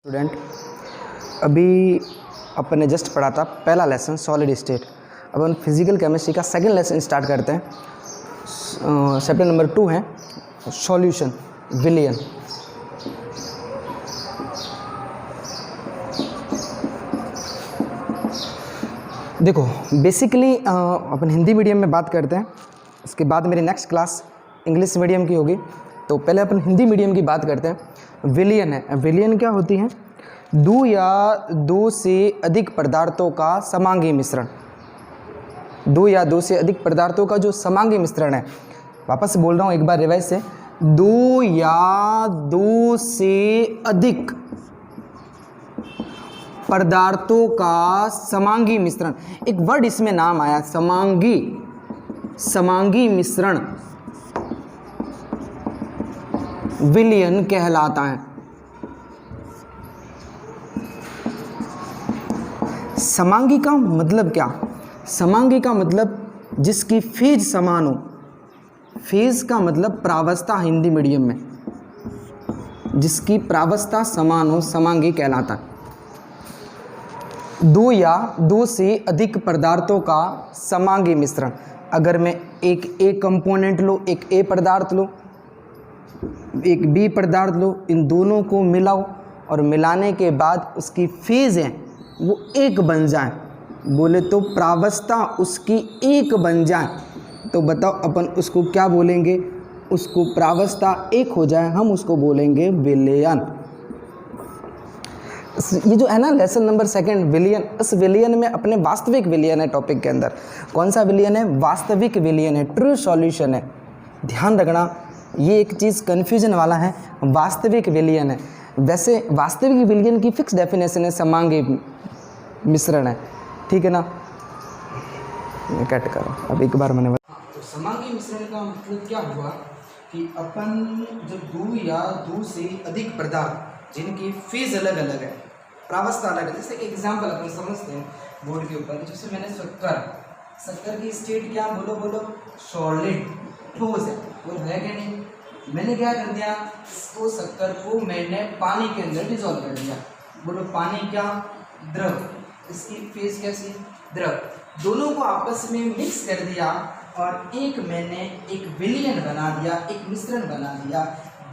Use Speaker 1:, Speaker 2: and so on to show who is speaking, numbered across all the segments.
Speaker 1: Student, अभी अपन ने just पढ़ा था पहला लेसन सॉलिड स्टेट। अब हम फिजिकल केमिस्ट्री का सेकंड लेसन स्टार्ट करते हैं। चैप्टर नंबर 2 है सॉल्यूशन विलियन। देखो बेसिकली अपन हिंदी मीडियम में बात करते हैं, इसके बाद मेरी नेक्स्ट क्लास इंग्लिश मीडियम की होगी। तो पहले अपन हिंदी मीडियम की बात करते हैं। विलियन है, विलियन क्या होती है? दो या दो से अधिक पदार्थों का समांगी मिश्रण। दो या दो से अधिक पदार्थों का जो समांगी मिश्रण है, वापस बोल रहा हूँ एक बार रिवाइज से, दो या दो से अधिक पदार्थों का समांगी मिश्रण। एक वर्ड इसमें नाम आया, समांगी, समांगी मिश्रण विलियन कहलाता है। समांगी का मतलब क्या? समांगी का मतलब जिसकी फेज समान हो। फेज का मतलब प्रावस्था, हिंदी मीडियम में जिसकी प्रावस्था समान हो समांगी कहलाता है। दो या दो से अधिक पदार्थों का समांगी मिश्रण। अगर मैं एक ए कंपोनेंट लो, एक ए पदार्थ लो, एक बी पदार्थ लो, इन दोनों को मिलाओ और मिलाने के बाद उसकी फेज है वो एक बन जाए, बोले तो प्रावस्था उसकी एक बन जाए, तो बताओ अपन उसको क्या बोलेंगे? उसको प्रावस्था एक हो जाए, हम उसको बोलेंगे विलियन। ये जो है ना लेसन नंबर 2 विलियन, इस विलियन में अपने वास्तविक विलियन है टॉपिक के अंदर। कौन सा विलियन है? वास्तविक विलियन है, ट्रू सॉल्यूशन है। ध्यान रखना, ये एक चीज़ कन्फ्यूजन वाला है। वास्तविक विलियन है, वैसे वास्तविक विलियन की फिक्स डेफिनेशन है समांगी मिश्रण है, ठीक है ना? कट करो अब एक बार मैंने तो समांगी मिश्रण का मतलब क्या हुआ कि अपन जब दो या दो से अधिक पदार्थ जिनकी फेज अलग अलग है, प्रावस्था अलग है, जैसे एक एग्जांपल अपन समझते हैं बोर्ड के ऊपर, जैसे मैंने शक्कर की स्टेट क्या? बोलो बोलो, सॉलिड, ठोस है, बोलो है कि नहीं? मैंने क्या कर दिया, इसको शक्कर को मैंने पानी के अंदर डिजोल्व कर दिया, बोलो पानी क्या? द्रव। इसकी फेज कैसी? द्रव। दोनों को आपस में मिक्स कर दिया और एक मैंने एक विलियन बना दिया, एक मिश्रण बना दिया,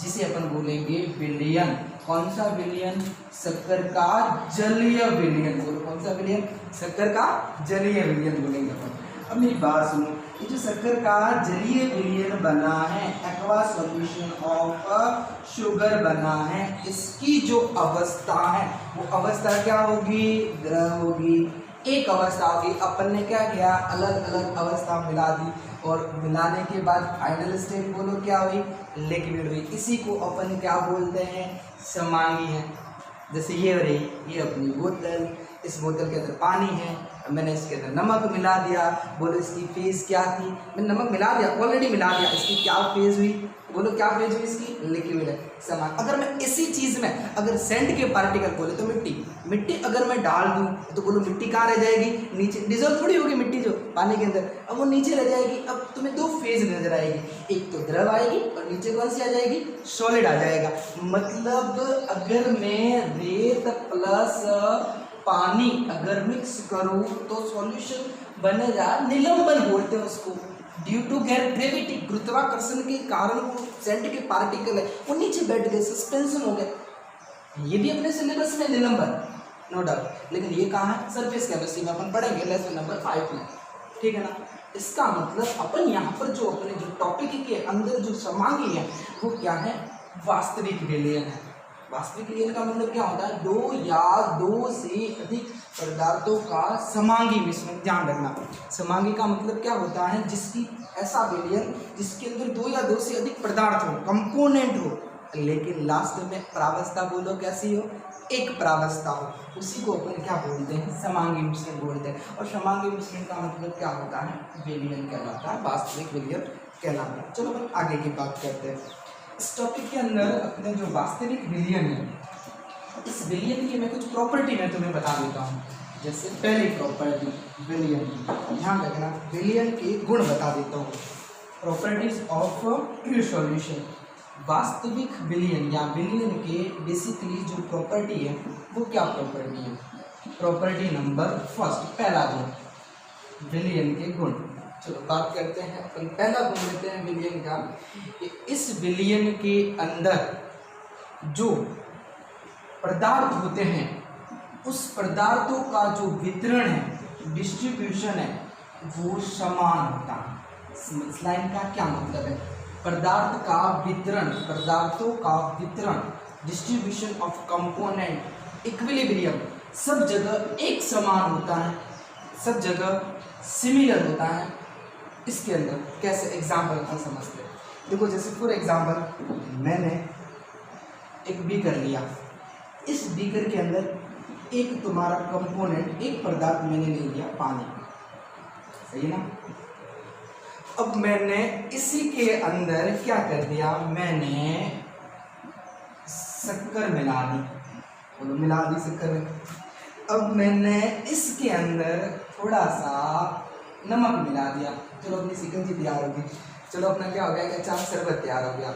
Speaker 1: जिसे अपन बोलेंगे विलियन। कौन सा विलियन? शक्कर का जलीय विलियन। बोलो कौन सा विलियन? शक्कर का जलीय विलियन बोलेंगे अपन। अब मेरी बात सुनो, ये जो शक्कर का जलीय विलियन बना है, एक्वा सॉल्यूशन ऑफ शुगर बना है, इसकी जो अवस्था है वो अवस्था क्या होगी? द्रव होगी। एक अवस्था होगी, अपन ने क्या किया? अलग अलग अवस्था मिला दी और मिलाने के बाद फाइनल स्टेट बोलो क्या हुई? लिक्विड हुई। इसी को अपन क्या बोलते हैं? समांगी है। जैसे ये हो रही, ये अपनी बोतल, इस बोतल के अंदर पानी है, मैंने इसके अंदर नमक मिला दिया, बोलो इसकी फेज क्या थी? मैंने नमक मिला दिया, ऑलरेडी मिला दिया, इसकी क्या फेज हुई? बोलो क्या फेज हुई इसकी? लिक्विड है, समान। अगर मैं इसी चीज़ में अगर सेंट के पार्टिकल बोले तो मिट्टी अगर मैं डाल दूं तो बोलो मिट्टी कहाँ रह जाएगी? नीचे। डिजोल्व थोड़ी होगी मिट्टी जो पानी के अंदर, अब वो नीचे रह जाएगी। अब तुम्हें दो फेज नजर आएगी, एक तो द्रव आएगी और नीचे कौन सी आ जाएगी? सॉलिड आ जाएगा। मतलब अगर मैं रेत प्लस पानी अगर मिक्स करूं तो सॉल्यूशन बनेगा निलंबन, बोलते हैं उसको। ड्यू टू ग्रेविटी, गुरुत्वाकर्षण के कारण वो सेंट के पार्टिकल है वो नीचे बैठ गए, सस्पेंशन हो गया। ये भी अपने सिलेबस में निलंबन, नो डाउट, लेकिन ये कहाँ है? सरफेस केमिस्ट्री में अपन पढ़ेंगे लेसन नंबर 5 में, ठीक है ना? इसका मतलब अपन यहाँ पर जो अपने जो टॉपिक के अंदर जो समांगी है वो क्या है? वास्तविक विलियन है। वास्तविक विलियन का मतलब क्या होता है? दो या दो से अधिक पदार्थों का समांगी मिश्रण। ध्यान रखना, समांगी का मतलब क्या होता है? जिसकी ऐसा विलियन जिसके अंदर दो या दो से अधिक पदार्थ हो, कंपोनेंट हो, लेकिन लास्ट में प्रावस्था बोलो कैसी हो? एक प्रावस्था हो, उसी को अपन क्या बोलते हैं? समांगी मिश्रण बोलते हैं। और समांगी मिश्रण का मतलब क्या होता है? विलियन कहलाता है, वास्तविक विलियन कहलाता है। चलो अपन आगे की बात करते हैं। इस टॉपिक के अंदर अपने जो वास्तविक विलियन है, इस विलियन की मैं कुछ प्रॉपर्टी मैं तुम्हें बता देता हूँ। जैसे पहली प्रॉपर्टी विलियन, ध्यान रखना, विलियन के गुण बता देता हूँ। Properties of true solution. वास्तविक विलयन या विलयन के बेसिकली जो प्रॉपर्टी है वो क्या प्रॉपर्टी है? प्रॉपर्टी नंबर फर्स्ट, पहला गुण विलयन के गुण। चलो बात करते हैं, अपन पहला गुण लेते हैं विलयन का, कि इस विलयन के अंदर जो पदार्थ होते हैं उस पदार्थों का जो वितरण है, डिस्ट्रीब्यूशन है, वो समान होता है। इस लाइन का क्या मतलब है? पदार्थ का वितरण, पदार्थों का वितरण, डिस्ट्रीब्यूशन ऑफ कंपोनेंट, इक्विलिब्रियम, सब जगह एक समान होता है, सब जगह सिमिलर होता है। इसके अंदर कैसे एग्जाम्पल हम समझते हैं? देखो जैसे फॉर एग्जाम्पल मैंने एक बीकर लिया, इस बीकर के अंदर एक तुम्हारा कंपोनेंट, एक पदार्थ मैंने ले लिया पानी, सही ना। अब मैंने इसी के अंदर क्या कर दिया, मैंने शक्कर मिला दी, बोलो मिला दी शक्कर में। अब मैंने इसके अंदर थोड़ा सा नमक मिला दिया, चलो अपनी शिकंजी तैयार होगी, चलो अपना क्या हो गया, एक अच्छा शरबत तैयार हो गया।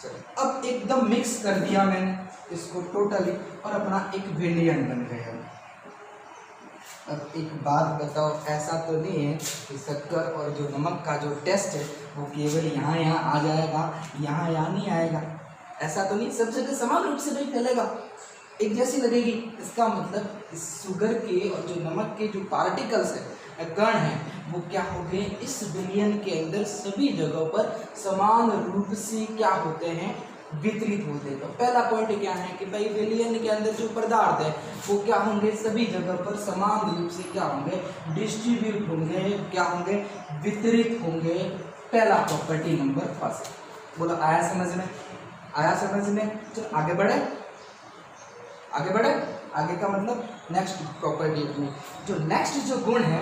Speaker 1: चलो अब एकदम मिक्स कर दिया मैंने इसको टोटली, और अपना एक विलयन बन गया। अब एक बात बताओ, ऐसा तो नहीं है कि शक्कर और जो नमक का जो टेस्ट है वो केवल यहाँ आ जाएगा, यहाँ नहीं आएगा, ऐसा तो नहीं, सब जगह समान रूप से नहीं फैलेगा, एक जैसी लगेगी। इसका मतलब इस शुगर के और जो नमक के जो पार्टिकल्स है, कण हैं, वो क्या हो गए, इस विलयन के अंदर सभी जगहों पर समान रूप से क्या होते हैं, वितरित होते हैं। तो पहला पॉइंट क्या है कि भाई विलयन के अंदर जो पदार्थ है वो क्या होंगे, सभी जगह पर समान रूप से क्या होंगे, डिस्ट्रीब्यूट होंगे, क्या होंगे, वितरित होंगे। पहला प्रॉपर्टी नंबर फर्स्ट। बोलो आया समझ में? आया समझ में? चलो आगे बढ़े, आगे बढ़े। आगे का मतलब नेक्स्ट प्रॉपर्टी अपनी, जो नेक्स्ट जो गुण है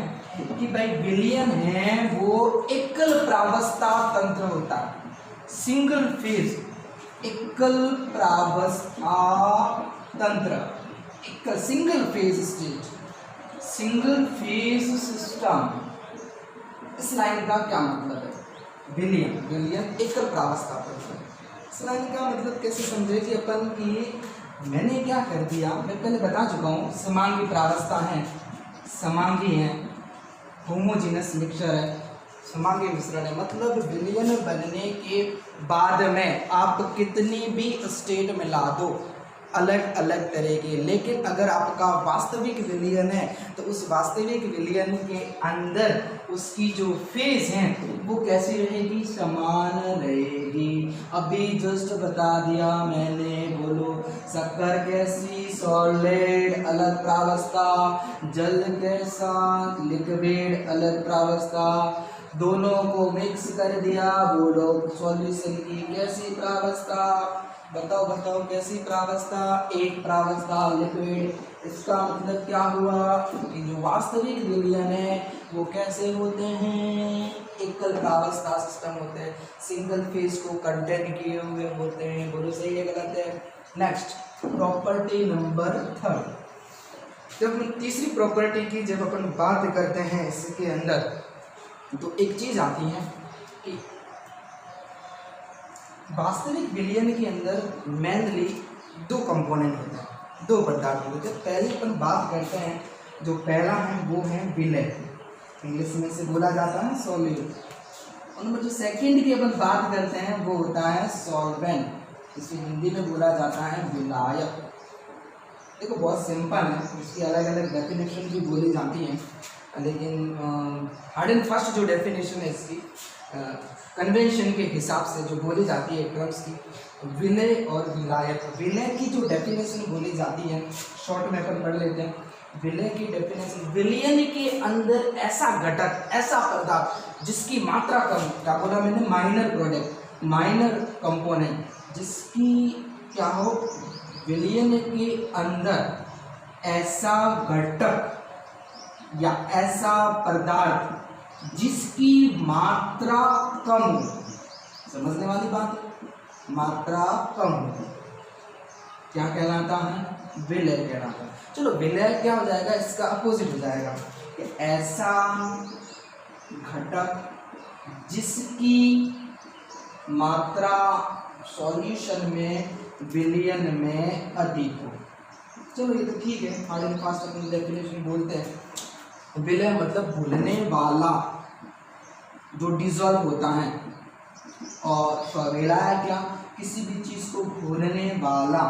Speaker 1: कि भाई विलयन है वो एकल प्रावस्था तंत्र होता है, सिंगल फेज, एकल प्रावस्था तंत्र, एक single phase state, single phase system. इस लाइन का क्या मतलब है? विलयन, विलयन एकल प्रावस्था तंत्र। इस लाइन का मतलब कैसे समझे कि अपन की मैंने क्या कर दिया, मैं पहले बता चुका हूँ, समांगी प्रावस्था है, समांगी है, होमोजीनस मिक्सचर है, समांगी मिश्रण है, मतलब विलयन बनने के बाद में आप कितनी भी स्टेट में ला दो, अलग अलग तरह के, लेकिन अगर आपका वास्तविक विलयन है तो उस वास्तविक विलयन के अंदर उसकी जो फेज है वो कैसी रहेगी, समान रहेगी। अभी जस्ट बता दिया मैंने, बोलो शक्कर कैसी, सॉलिड अलग प्रावस्था, जल कैसा, लिक्विड अलग प्रावस्था, दोनों को मिक्स कर दिया, बोलो सॉल्यूशन की कैसी प्रावस्था, बताओ बताओ कैसी प्रावस्था, एक प्रावस्था लिक्विड। इसका मतलब क्या हुआ कि जो वास्तविक विलयन है वो कैसे होते हैं, एकल प्रावस्था सिस्टम होते हैं, सिंगल फेज को कंटेन किए हुए होते हैं। बोलो सही है गलत है? Next property number third. जब तीसरी प्रॉपर्टी की जब अपन बात करते हैं इसके अंदर, तो एक चीज आती है कि वास्तविक विलयन के अंदर मेनली दो कंपोनेंट होते हैं, दो पदार्थ होते हैं। पहले अपन बात करते हैं, जो पहला है वो है विलय, इंग्लिश में से बोला जाता है सॉल्यूट। और नंबर जो सेकंड की अपन बात करते हैं वो होता है सॉल्वेंट, इसे हिंदी में बोला जाता है विलायक। देखो बहुत सिंपल है, इसकी अलग अलग डेफिनेशन भी बोली जाती हैं, लेकिन हार्ड एंड फास्ट जो डेफिनेशन है इसकी कन्वेंशन के हिसाब से जो बोली जाती है टर्म्स की, विलय और विलायक। विलय की जो डेफिनेशन बोली जाती है, शॉर्ट में अपन पढ़ लेते हैं। विलय की डेफिनेशन, विलयन के अंदर ऐसा घटक, ऐसा पदार्थ जिसकी मात्रा कम, क्या बोला मैंने, माइनर प्रोडक्ट, माइनर कंपोनेंट, जिसकी क्या हो, विलयन के अंदर ऐसा घटक या ऐसा पदार्थ जिसकी मात्रा कम हो, समझने वाली बात है, मात्रा कम हो, क्या कहलाता है, विलय कहलाता है। चलो विलय क्या हो जाएगा, इसका अपोजिट हो जाएगा कि ऐसा घटक जिसकी मात्रा सॉल्यूशन में विलयन में अधिक हो। चलो ये तो ठीक है, हार्ड एंड फास्ट अपनी डेफिनेशन बोलते हैं। विलय मतलब घुलने वाला, जो डिजॉल्व होता है, और विलायक क्या, किसी भी चीज को घोलने वाला,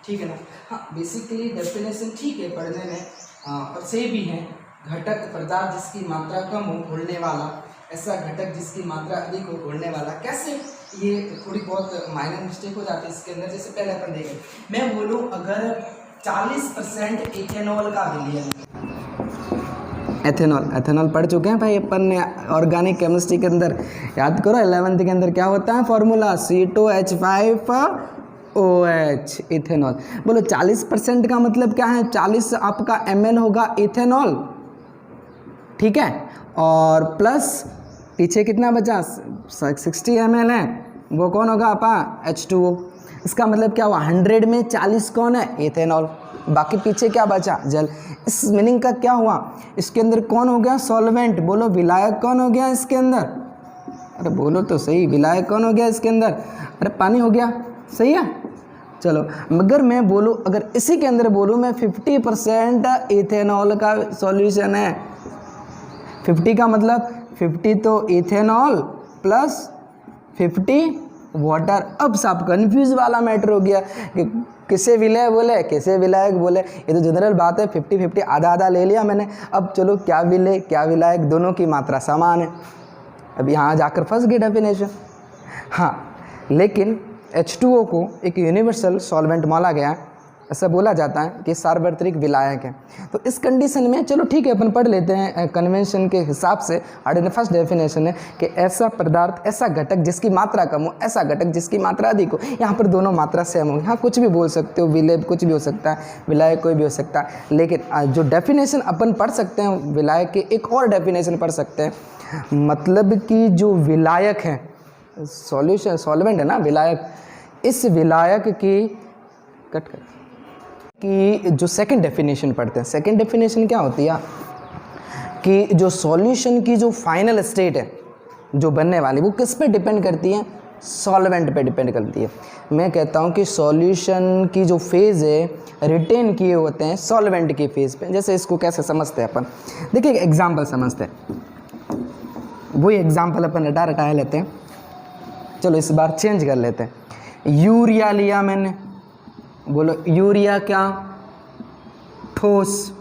Speaker 1: ठीक है ना। हाँ, बेसिकली डेफिनेशन ठीक है पढ़ने में, और सही भी है। घटक पदार्थ जिसकी मात्रा कम हो घोलने वाला, ऐसा घटक जिसकी मात्रा अधिक हो घोलने वाला। कैसे, ये थोड़ी बहुत माइनर मिस्टेक हो जाती है इसके अंदर। जैसे पहले अपन देखें, मैं बोलूँ अगर 40% इथेनॉल का विलयन, एथेनॉल पढ़ चुके हैं भाई अपन ने ऑर्गेनिक केमिस्ट्री के अंदर, याद करो 11th के अंदर क्या होता है फॉर्मूला, C2H5OH, इथेनॉल। बोलो 40% का मतलब क्या है, 40 आपका ml होगा इथेनॉल, ठीक है, और प्लस पीछे कितना बचा 60 ml है, वो कौन होगा आपा H2O। इसका मतलब क्या हुआ, 100 में 40 कौन है इथेनॉल, बाकी पीछे क्या बचा जल। इस मीनिंग का क्या हुआ, इसके अंदर कौन हो गया सॉल्वेंट, बोलो विलायक कौन हो गया इसके अंदर, अरे बोलो तो सही, विलायक कौन हो गया इसके अंदर, अरे पानी हो गया, सही है। चलो मगर मैं बोलूँ, अगर इसी के अंदर बोलूँ मैं 50% इथेनॉल का सॉल्यूशन है, 50 का मतलब 50 तो इथेनॉल प्लस 50 वाटर। अब सब कंफ्यूज वाला मैटर हो गया कि किसे विलय बोले किसे विलायक बोले, ये तो जनरल बात है, 50-50 आधा आधा ले लिया मैंने। अब चलो क्या विलय क्या विलायक, दोनों की मात्रा समान है। अब यहाँ जाकर फंस गई डेफिनेशन। हाँ, लेकिन H2O को एक यूनिवर्सल सॉल्वेंट माना गया, ऐसा बोला जाता है कि सार्वत्रिक विलायक है। तो इस कंडीशन में चलो ठीक है अपन पढ़ लेते हैं कन्वेंशन के हिसाब से। फर्स्ट डेफिनेशन है कि ऐसा पदार्थ, ऐसा घटक जिसकी मात्रा कम हो, ऐसा घटक जिसकी मात्रा अधिक हो। यहाँ पर दोनों मात्रा सेम हो, यहाँ कुछ भी बोल सकते हो, विलय कुछ भी हो सकता है, विलायक कोई भी हो सकता है। लेकिन जो डेफिनेशन अपन पढ़ सकते हैं विलायक के, एक और डेफिनेशन पढ़ सकते हैं, मतलब कि जो विलायक है, सॉल्यूशन सॉल्वेंट है ना विलायक, इस विलायक की कि जो सेकंड डेफिनेशन पढ़ते हैं, सेकंड डेफिनेशन क्या होती है कि जो सॉल्यूशन की जो फाइनल स्टेट है जो बनने वाली, वो किस पे डिपेंड करती है, सॉल्वेंट पे डिपेंड करती है। मैं कहता हूँ कि सॉल्यूशन की जो फेज़ है रिटेन किए होते हैं सॉल्वेंट की फेज़ पे। जैसे इसको कैसे समझते हैं अपन, देखिए एग्जाम्पल समझते हैं, वही एग्जाम्पल अपन रटा लेते हैं। चलो इस बार चेंज कर लेते हैं। यूरिया लिया मैंने, बोलो यूरिया क्या, ठोस,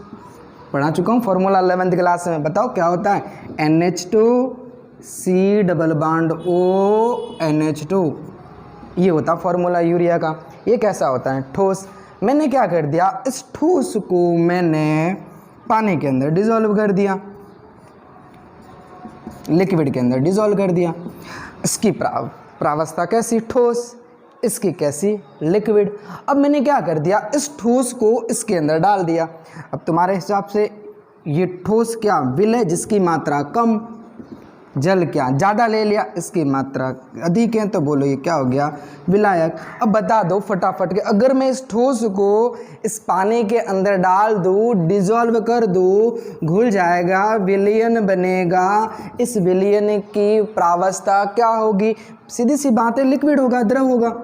Speaker 1: पढ़ा चुका हूँ फॉर्मूला 11th क्लास में, बताओ क्या होता है, NH2C+O NH2, ये होता फॉर्मूला यूरिया का। ये कैसा होता है, ठोस। मैंने क्या कर दिया, इस ठोस को मैंने पानी के अंदर डिजोल्व कर दिया, लिक्विड के अंदर डिजोल्व कर दिया। इसकी प्रावस्था कैसी, ठोस, इसकी कैसी, लिक्विड। अब मैंने क्या कर दिया, इस ठोस को इसके अंदर डाल दिया। अब तुम्हारे हिसाब से ये ठोस क्या, विलय जिसकी मात्रा कम, जल क्या ज़्यादा ले लिया, इसकी मात्रा अधिक है, तो बोलो ये क्या हो गया, विलायक। अब बता दो फटाफट के, अगर मैं इस ठोस को इस पानी के अंदर डाल दूँ, डिजोल्व कर दूँ, घुल जाएगा, विलयन बनेगा। इस विलयन की प्रावस्था क्या होगी, सीधी सी बात है, लिक्विड होगा, द्रव होगा।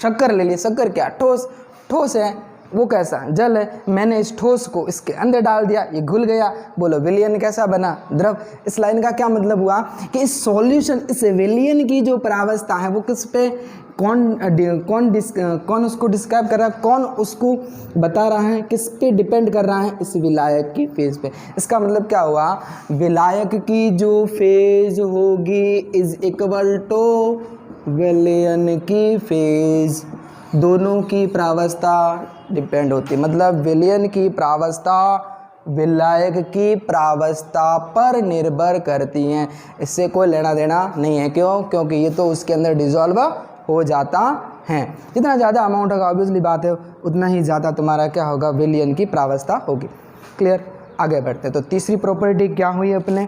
Speaker 1: शक्कर ले लिए, शक्कर क्या, ठोस, ठोस है, वो कैसा, जल है। मैंने इस ठोस को इसके अंदर डाल दिया, ये घुल गया, बोलो विलयन कैसा बना, द्रव। इस लाइन का क्या मतलब हुआ कि इस सॉल्यूशन, इस विलयन की जो प्रावस्था है वो किस पे, कौन उसको डिस्क्राइब कर रहा है, कौन उसको बता रहा है, किस पे डिपेंड कर रहा है, इस विलायक की फेज पे। इसका मतलब क्या हुआ, विलायक की जो फेज होगी इज इक्वल टू विलयन की फेज, दोनों की प्रावस्था डिपेंड होती है। मतलब विलयन की प्रावस्था विलायक की प्रावस्था पर निर्भर करती हैं, इससे कोई लेना देना नहीं है। क्यों, क्योंकि ये तो उसके अंदर डिजॉल्व हो जाता है। जितना ज़्यादा अमाउंट होगा ऑब्वियसली बात है उतना ही ज़्यादा तुम्हारा क्या होगा, विलयन की प्रावस्था होगी। क्लियर, आगे बढ़ते हैं। तो तीसरी प्रॉपर्टी क्या हुई अपने,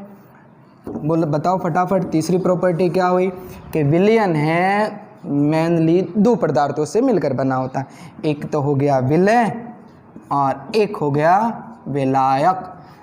Speaker 1: बोलो बताओ फटाफट, तीसरी प्रॉपर्टी क्या हुई कि विलयन है मेनली दो पदार्थों से मिलकर बना होता है, एक तो हो गया विलय और एक हो गया विलायक।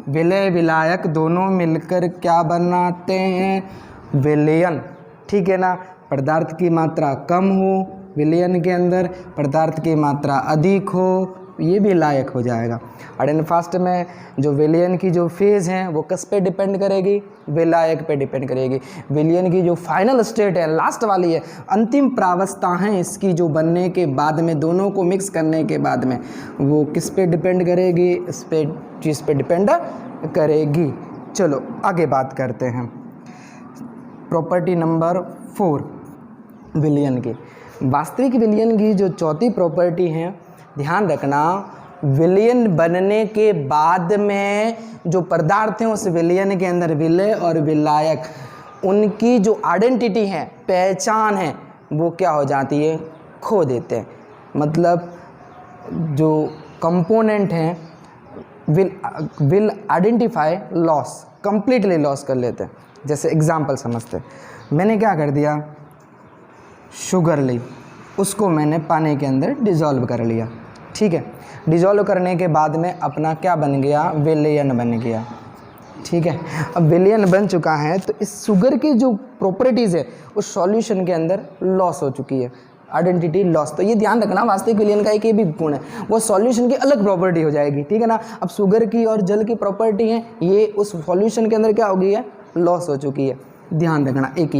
Speaker 1: विलय विलायक दोनों मिलकर क्या बनाते हैं, विलयन, ठीक है ना। पदार्थ की मात्रा कम हो विलयन के अंदर, पदार्थ की मात्रा अधिक हो, ये भी लायक हो जाएगा। हार्ड एंड फास्ट में जो विलयन की जो फेज़ हैं वो किस पे डिपेंड करेगी, विलायक पे डिपेंड करेगी। विलयन की जो फाइनल स्टेट है, लास्ट वाली है, अंतिम प्रावस्था है इसकी जो बनने के बाद में, दोनों को मिक्स करने के बाद में, वो किस पे डिपेंड करेगी, इस पे चीज़ पे डिपेंड करेगी। चलो आगे बात करते हैं प्रॉपर्टी नंबर 4 विलयन की। वास्तविक विलयन की जो चौथी प्रॉपर्टी है, ध्यान रखना, विलयन बनने के बाद में जो पदार्थ हैं उस विलयन के अंदर, विलय और विलायक, उनकी जो आइडेंटिटी है, पहचान है, वो क्या हो जाती है, खो देते हैं। मतलब जो कंपोनेंट हैं will identify loss, completely loss कर लेते हैं। जैसे एग्जांपल समझते हैं, मैंने क्या कर दिया, शुगर ली, उसको मैंने पानी के अंदर डिज़ोल्व कर लिया, ठीक है। डिज़ोल्व करने के बाद में अपना क्या बन गया, विलयन बन गया, ठीक है। अब विलयन बन चुका है तो इस शुगर की जो प्रॉपर्टीज़ है उस सॉल्यूशन के अंदर लॉस हो चुकी है, आइडेंटिटी लॉस। तो ये ध्यान रखना, वास्तविक विलयन का एक ये भी गुण है, वो सॉल्यूशन की अलग प्रॉपर्टी हो जाएगी, ठीक है ना। अब शुगर की और जल की प्रॉपर्टी है, ये उस सॉल्यूशन के अंदर क्या हो गई है, लॉस हो चुकी है। ध्यान रखना, एक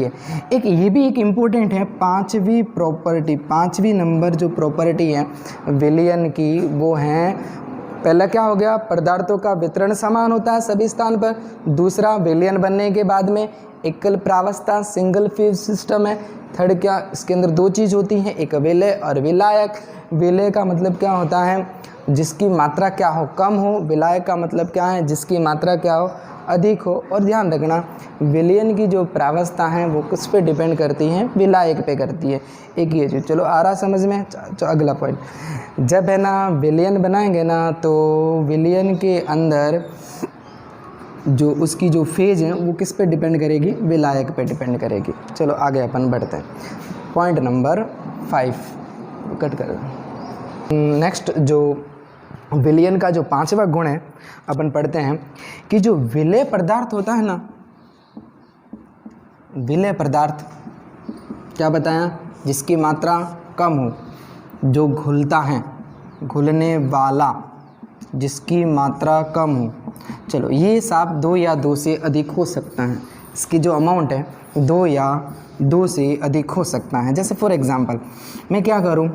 Speaker 1: ये भी एक इम्पोर्टेंट है, पांचवी प्रॉपर्टी, पांचवी नंबर जो प्रॉपर्टी है विलयन की, वो है, पहला क्या हो गया, पदार्थों का वितरण समान होता है सभी स्थान पर। दूसरा, विलयन बनने के बाद में एकल प्रावस्था, सिंगल फेज सिस्टम है। थर्ड क्या, इसके अंदर दो चीज़ होती हैं, एक विलय और विलायक। विलय का मतलब क्या होता है, जिसकी मात्रा क्या हो, कम हो। विलायक का मतलब क्या है, जिसकी मात्रा क्या हो, अधिक हो। और ध्यान रखना, विलयन की जो प्रावस्था है वो किस पे डिपेंड करती हैं, विलायक पे करती है। एक ये चीज़, चलो आ रहा समझ में। अगला पॉइंट, जब है ना विलयन बनाएंगे ना, तो विलयन के अंदर जो उसकी जो फेज है वो किस पे डिपेंड करेगी, विलायक पे डिपेंड करेगी। चलो आगे अपन बढ़ते हैं, पॉइंट नंबर 5 कट कर। नेक्स्ट जो विलयन का जो पांचवा गुण है, अपन पढ़ते हैं कि जो विलय पदार्थ होता है ना, विलय पदार्थ क्या बताया, जिसकी मात्रा कम हो, जो घुलता है, घुलने वाला, जिसकी मात्रा कम हो। चलो ये साब 2 या 2 से अधिक हो सकता है, इसकी जो अमाउंट है 2 या 2 से अधिक हो सकता है। जैसे फॉर एग्जांपल मैं क्या करूं,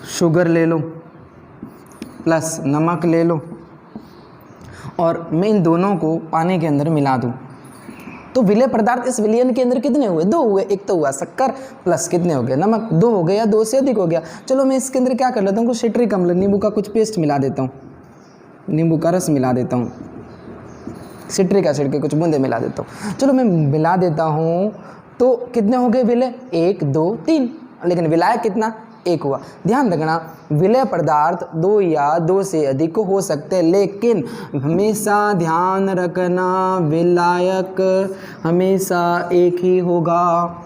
Speaker 1: शुगर ले लो प्लस नमक ले लो और मैं इन दोनों को पानी के अंदर मिला दूं, तो विलय पदार्थ इस विलयन के अंदर कितने हुए, 2 हुए। एक तो हुआ शक्कर प्लस कितने हो गए, नमक, 2 हो गए या 2 से अधिक हो गया। चलो मैं इसके अंदर क्या कर लेता हूँ, कुछ सिट्रिक अम्ल, नींबू का कुछ पेस्ट मिला देता हूँ, नींबू का रस मिला देता हूँ, सिट्रिक एसिड के कुछ बूंदे मिला देता हूँ। चलो मैं मिला देता हूँ, तो कितने हो गए विलय, 1 2 3, लेकिन विलायक कितना, 1 हुआ। ध्यान रखना, विलय पदार्थ 2 या 2 से अधिक हो सकते हैं, लेकिन हमेशा ध्यान रखना विलायक हमेशा 1 ही होगा।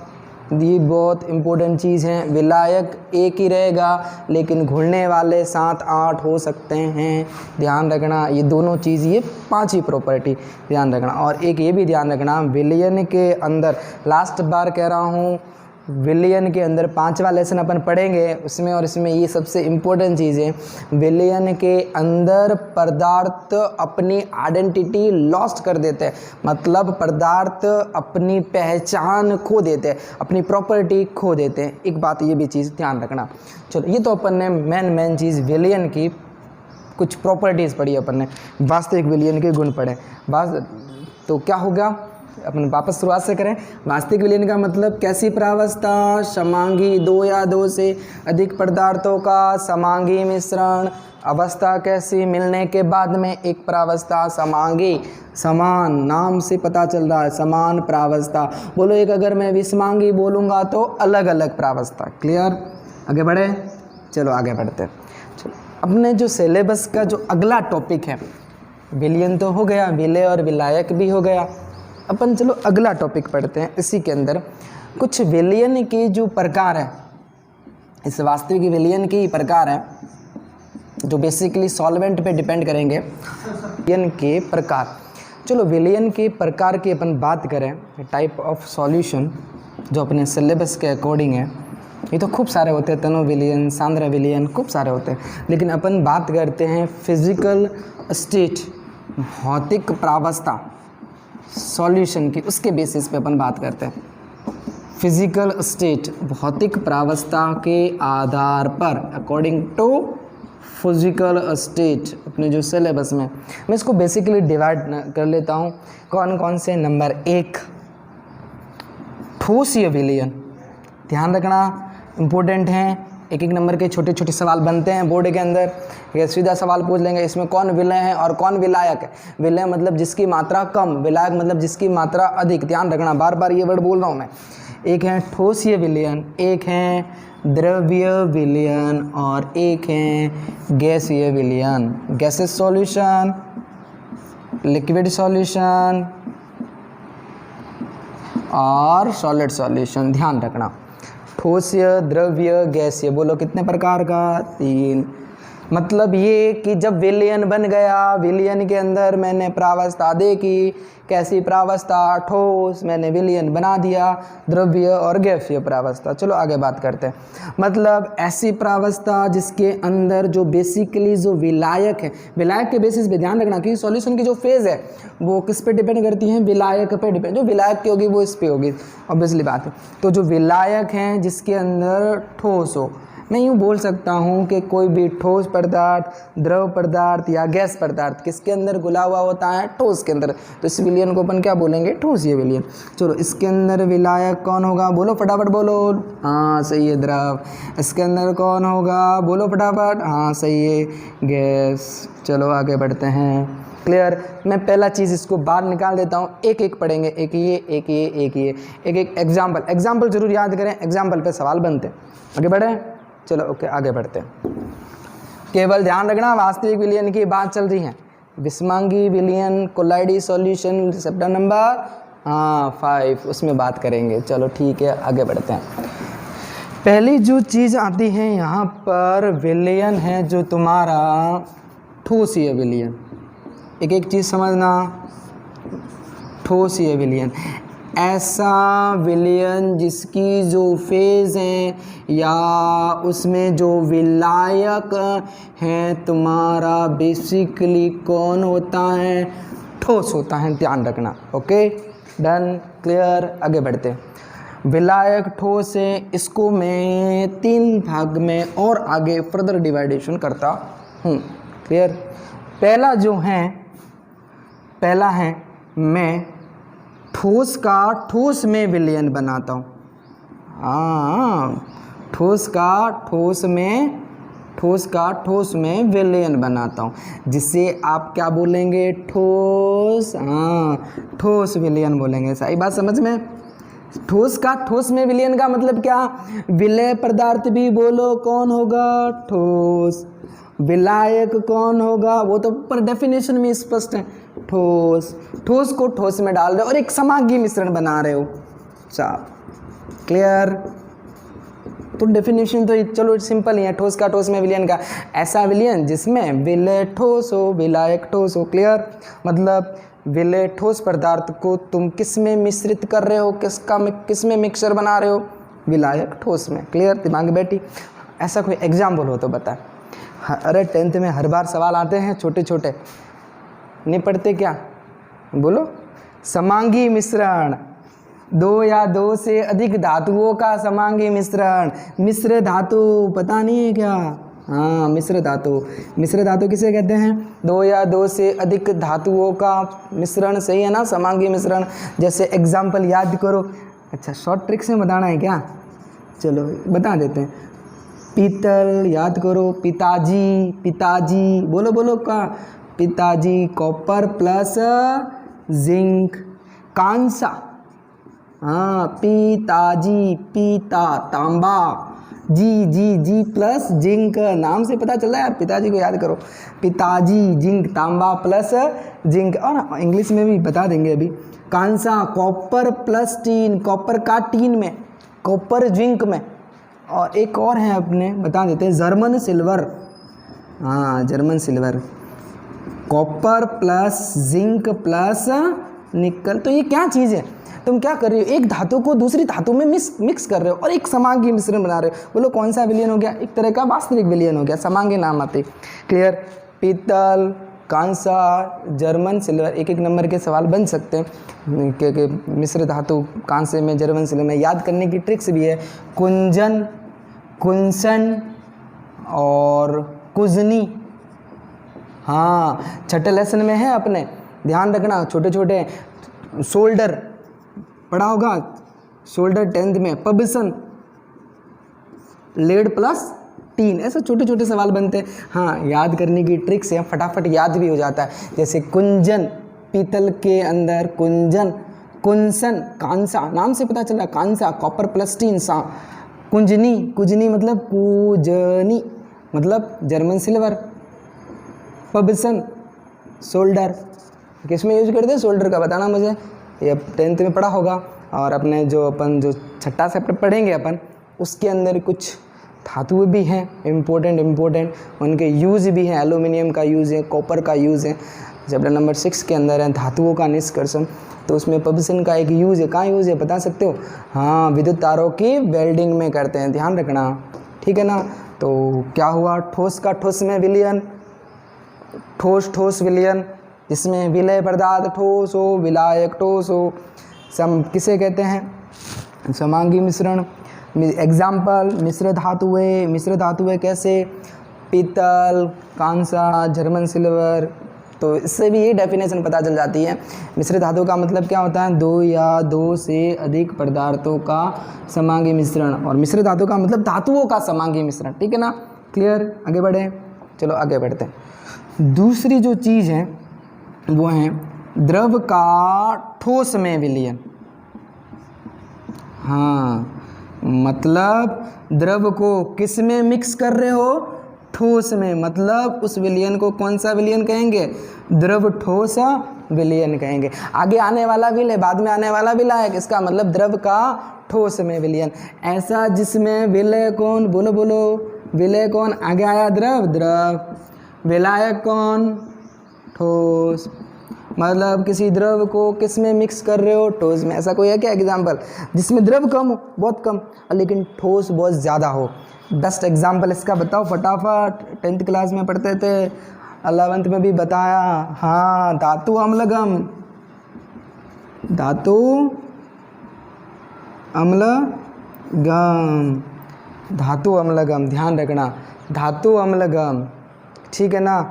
Speaker 1: ये बहुत इम्पोर्टेंट चीज़ है, विलायक 1 ही रहेगा, लेकिन घुलने वाले 7 8 हो सकते हैं। ध्यान रखना, ये दोनों चीज़, ये 5 ही प्रॉपर्टी ध्यान रखना। और एक ये भी ध्यान रखना, विलयन के अंदर, लास्ट बार कह रहा हूँ, विलयन के अंदर 5वां लेसन अपन पढ़ेंगे उसमें, और इसमें ये सबसे इम्पोर्टेंट चीज़ है, विलयन के अंदर पदार्थ अपनी आइडेंटिटी लॉस्ट कर देते हैं, मतलब पदार्थ अपनी पहचान खो देते हैं, अपनी प्रॉपर्टी खो देते हैं। एक बात ये भी चीज़ ध्यान रखना। चलो ये तो अपन ने मेन चीज़ विलयन की कुछ प्रॉपर्टीज़ पढ़ी, अपन ने वास्तविक विलयन के गुण पढ़े। तो क्या होगा, अपन वापस शुरुआत से करें। वास्तविक विलयन का मतलब कैसी प्रावस्था, समांगी 2 या 2 से अधिक पदार्थों का समांगी मिश्रण। अवस्था कैसी, मिलने के बाद में एक प्रावस्था, समांगी, समान, नाम से पता चल रहा है, समान प्रावस्था। बोलो एक, अगर मैं विषमांगी बोलूँगा तो अलग अलग प्रावस्था। क्लियर, आगे बढ़े, चलो आगे बढ़ते हैं। चलो अपने जो सिलेबस का जो अगला टॉपिक है, विलयन तो हो गया, विलय और विलायक भी हो गया। अपन चलो अगला टॉपिक पढ़ते हैं। इसी के अंदर कुछ विलयन के जो प्रकार है, इस वास्तविक विलयन के प्रकार है जो बेसिकली सॉल्वेंट पे डिपेंड करेंगे। विलयन के प्रकार, चलो विलयन के प्रकार की अपन बात करें, टाइप ऑफ सॉल्यूशन, जो अपने सिलेबस के अकॉर्डिंग है। ये तो खूब सारे होते हैं, तनु विलियन, सांद्रा विलियन, खूब सारे होते हैं, लेकिन अपन बात करते हैं फिजिकल स्टेट, भौतिक प्रावस्था सॉल्यूशन की, उसके बेसिस पे अपन बात करते हैं। फिजिकल स्टेट, भौतिक प्रावस्था के आधार पर, अकॉर्डिंग टू फिजिकल स्टेट, अपने जो सिलेबस में, मैं इसको बेसिकली डिवाइड कर लेता हूँ। कौन कौन से? नंबर 1 ठोसीय विलयन, ध्यान रखना इम्पोर्टेंट हैं। एक एक नंबर के छोटे छोटे सवाल बनते हैं बोर्ड के अंदर। ये सीधा सवाल पूछ लेंगे, इसमें कौन विलय है और कौन विलायक है। विलय मतलब जिसकी मात्रा कम, विलायक मतलब जिसकी मात्रा अधिक। ध्यान रखना, बार बार ये वर्ड बोल रहा हूँ मैं। एक है ठोसीय विलयन, एक है द्रव्य विलयन और एक है गैसीय विलयन। गैसेस सॉल्यूशन, लिक्विड सॉल्यूशन और सॉलिड सॉल्यूशन। ध्यान रखना, ठोसीय, द्रव्य, गैसीय। बोलो कितने प्रकार का? 3। मतलब ये कि जब विलयन बन गया, विलयन के अंदर मैंने प्रावस्था देखी, कैसी प्रावस्था? ठोस, मैंने विलयन बना दिया, द्रव्य और गैसीय प्रावस्था। चलो आगे बात करते हैं। मतलब ऐसी प्रावस्था जिसके अंदर जो बेसिकली जो विलायक है, विलायक के बेसिस पे ध्यान रखना कि सॉल्यूशन की जो फेज है वो किस पे डिपेंड करती है? विलायक पे डिपेंड। जो विलायक की होगी वो इस पे होगी, ऑब्वियसली बात है। तो जो विलायक हैं जिसके अंदर ठोस हो, मैं यूँ बोल सकता हूँ कि कोई भी ठोस पदार्थ, द्रव पदार्थ या गैस पदार्थ किसके अंदर घुला हुआ होता है? ठोस के अंदर। तो इस विलयन को अपन क्या बोलेंगे? ठोसीय विलयन। चलो इसके अंदर विलायक कौन होगा? बोलो फटाफट बोलो। हाँ सही है, द्रव। इसके अंदर कौन होगा? बोलो फटाफट। हाँ सही है, गैस। चलो आगे बढ़ते हैं। क्लियर? मैं पहला चीज़ इसको बाहर निकाल देता हूँ, एक एक पढ़ेंगे। एक ये, एक ये, एक ये, एक एक एग्जाम्पल जरूर याद करें, एग्जाम्पल पे सवाल बनते हैं। आगे बढ़े? चलो ओके, आगे बढ़ते हैं। केवल ध्यान रखना वास्तविक विलयन की बात चल रही है। विस्मांगी विलयन, कोलाइडी सॉल्यूशन, चैप्टर नंबर 5, उसमें बात करेंगे। चलो ठीक है, आगे बढ़ते हैं। पहली जो चीज़ आती है यहाँ पर विलयन है जो तुम्हारा ठोसीय विलयन। एक एक चीज़ समझना। ठोसीय विलयन, ऐसा विलयन जिसकी जो फेज़ हैं या उसमें जो विलायक हैं तुम्हारा बेसिकली कौन होता है? ठोस होता है। ध्यान रखना। Okay, done, clear. आगे बढ़ते हैं। विलायक ठोस है, इसको मैं 3 भाग में और आगे फर्दर डिवाइडेशन करता हूँ। क्लियर? पहला है मैं ठोस का ठोस में विलयन बनाता हूँ। ठोस का ठोस में विलयन बनाता हूँ, जिसे आप क्या बोलेंगे? ठोस। ठोस विलयन बोलेंगे। सही बात समझ में? ठोस का ठोस में विलयन का मतलब क्या? विलय पदार्थ भी बोलो कौन होगा? ठोस। विलायक कौन होगा? वो तो पर डेफिनेशन में स्पष्ट है, ठोस। ठोस को ठोस में डाल रहे हो और एक समांगी मिश्रण बना रहे हो। क्लियर? तो डेफिनेशन तो चलो सिंपल ही है, ठोस का ठोस में विलयन का। ऐसा विलयन जिसमें विलय ठोस हो, विलायक ठोस हो। क्लियर? मतलब विलय ठोस पदार्थ को तुम किस में मिश्रित कर रहे हो? किस में मिक्सचर बना रहे हो? विलायक ठोस में। क्लियर? दिमाग में बैठी? ऐसा कोई एग्जाम्पल हो तो बता। अरे 10th में हर बार सवाल आते हैं छोटे छोटे, नहीं पढ़ते क्या? बोलो। समांगी मिश्रण, 2 या 2 से अधिक धातुओं का समांगी मिश्रण। मिश्र धातु पता नहीं है क्या? मिश्र धातु किसे कहते हैं? 2 या 2 से अधिक धातुओं का मिश्रण। सही है ना? समांगी मिश्रण। जैसे एग्जाम्पल याद करो। अच्छा, शॉर्ट ट्रिक से बताना है क्या? चलो बता देते हैं। पीतल याद करो, पिताजी बोलो का पिताजी, कॉपर प्लस जिंक। कांसा, पिताजी, पीता, तांबा, जी प्लस जिंक। नाम से पता चल रहा है यार, पिताजी को याद करो। पिताजी, जिंक, तांबा प्लस जिंक। और इंग्लिश में भी बता देंगे अभी। कांसा, कॉपर प्लस टीन, कॉपर का टीन में, कॉपर जिंक में। और एक और है अपने बता देते हैं, German silver. German silver. Copper plus zinc plus निकल। तो ये क्या चीज़ है? तुम क्या कर रही हो, एक धातु को दूसरी धातु में मिक्स कर रहे हो और एक समांगी मिश्रण बना रहे हो। बोलो कौन सा विलयन हो गया, एक तरह का वास्तविक विलयन हो गया, समांगी नाम आते। क्लियर। पीतल, कांसा, जर्मन सिल्वर, एक एक नंबर के सवाल बन सकते हैं कि मिश्र धातु कांसे में, जर्मन सिल्वर में। याद करने की ट्रिक्स भी है, कुंजन, कुंसन और कुजनी। हाँ, छठे लेसन में है अपने, ध्यान रखना। छोटे छोटे शोल्डर पढ़ा होगा, शोल्डर 10th में, पबिसन, लेड प्लस टीन, ऐसे छोटे छोटे सवाल बनते हैं। हाँ, याद करने की ट्रिक्स है, फटाफट याद भी हो जाता है। जैसे कुंजन, पीतल के अंदर कुंजन, कुंसन, कांसा, नाम से पता चला कांसा, कॉपर प्लस टीन सा। कुंजनी, कुजनी मतलब कुजनी मतलब जर्मन सिल्वर। पबिसन, शोल्डर, किस में यूज करते हैं, शोल्डर का बताना मुझे, ये 10th में पढ़ा होगा। और अपने जो छठा से पढ़ेंगे अपन, उसके अंदर कुछ धातुएं भी हैं इम्पोर्टेंट, उनके यूज़ भी हैं। एल्यूमिनियम का यूज़ है, कॉपर का यूज़ है। चैप्टर नंबर 6 के अंदर है धातुओं का निष्कर्षण, तो उसमें पबिसन का एक यूज़ है। कहाँ यूज़ है बता सकते हो? हाँ, विद्युत तारों की वेल्डिंग में करते हैं, ध्यान रखना, ठीक है ना। तो क्या हुआ, ठोस का ठोस में विलयन, ठोस विलयन, जिसमें विलय पदार्थ ठोस हो, विलायक ठोस हो, किसे कहते हैं, समांगी मिश्रण। एग्जाम्पल, मिश्र धातुएं कैसे, पीतल, कांसा, जर्मन सिल्वर। तो इससे भी ये डेफिनेशन पता चल जाती है। मिश्र धातु का मतलब क्या होता है, दो या दो से अधिक पदार्थों का समांगी मिश्रण, और मिश्र धातु का मतलब धातुओं का समांगी मिश्रण, ठीक है ना। क्लियर, आगे बढ़े, चलो आगे बढ़ते हैं। दूसरी जो चीज़ है वो है द्रव का ठोस में विलयन। हाँ, मतलब द्रव को किस में मिक्स कर रहे हो, ठोस में, मतलब उस विलयन को कौन सा विलयन कहेंगे, द्रव ठोस विलयन कहेंगे। आगे आने वाला विलय, बाद में आने वाला विलायक, इसका मतलब द्रव का ठोस में विलयन। ऐसा जिसमें विलय कौन, बोलो बोलो, विलय कौन, आगे आया द्रव, विलायक कौन, ठोस। मतलब किसी द्रव को किस में मिक्स कर रहे हो, ठोस में। ऐसा कोई है क्या एग्जाम्पल जिसमें द्रव कम हो, बहुत कम, लेकिन ठोस बहुत ज़्यादा हो? बेस्ट एग्जाम्पल इसका बताओ फटाफट, 10th क्लास में पढ़ते थे, 11th में भी बताया। हाँ, धातु अम्लगम, धातु अम्लगम, धातु अम्लगम, ध्यान रखना, धातु अम्लगम, ठीक है ना।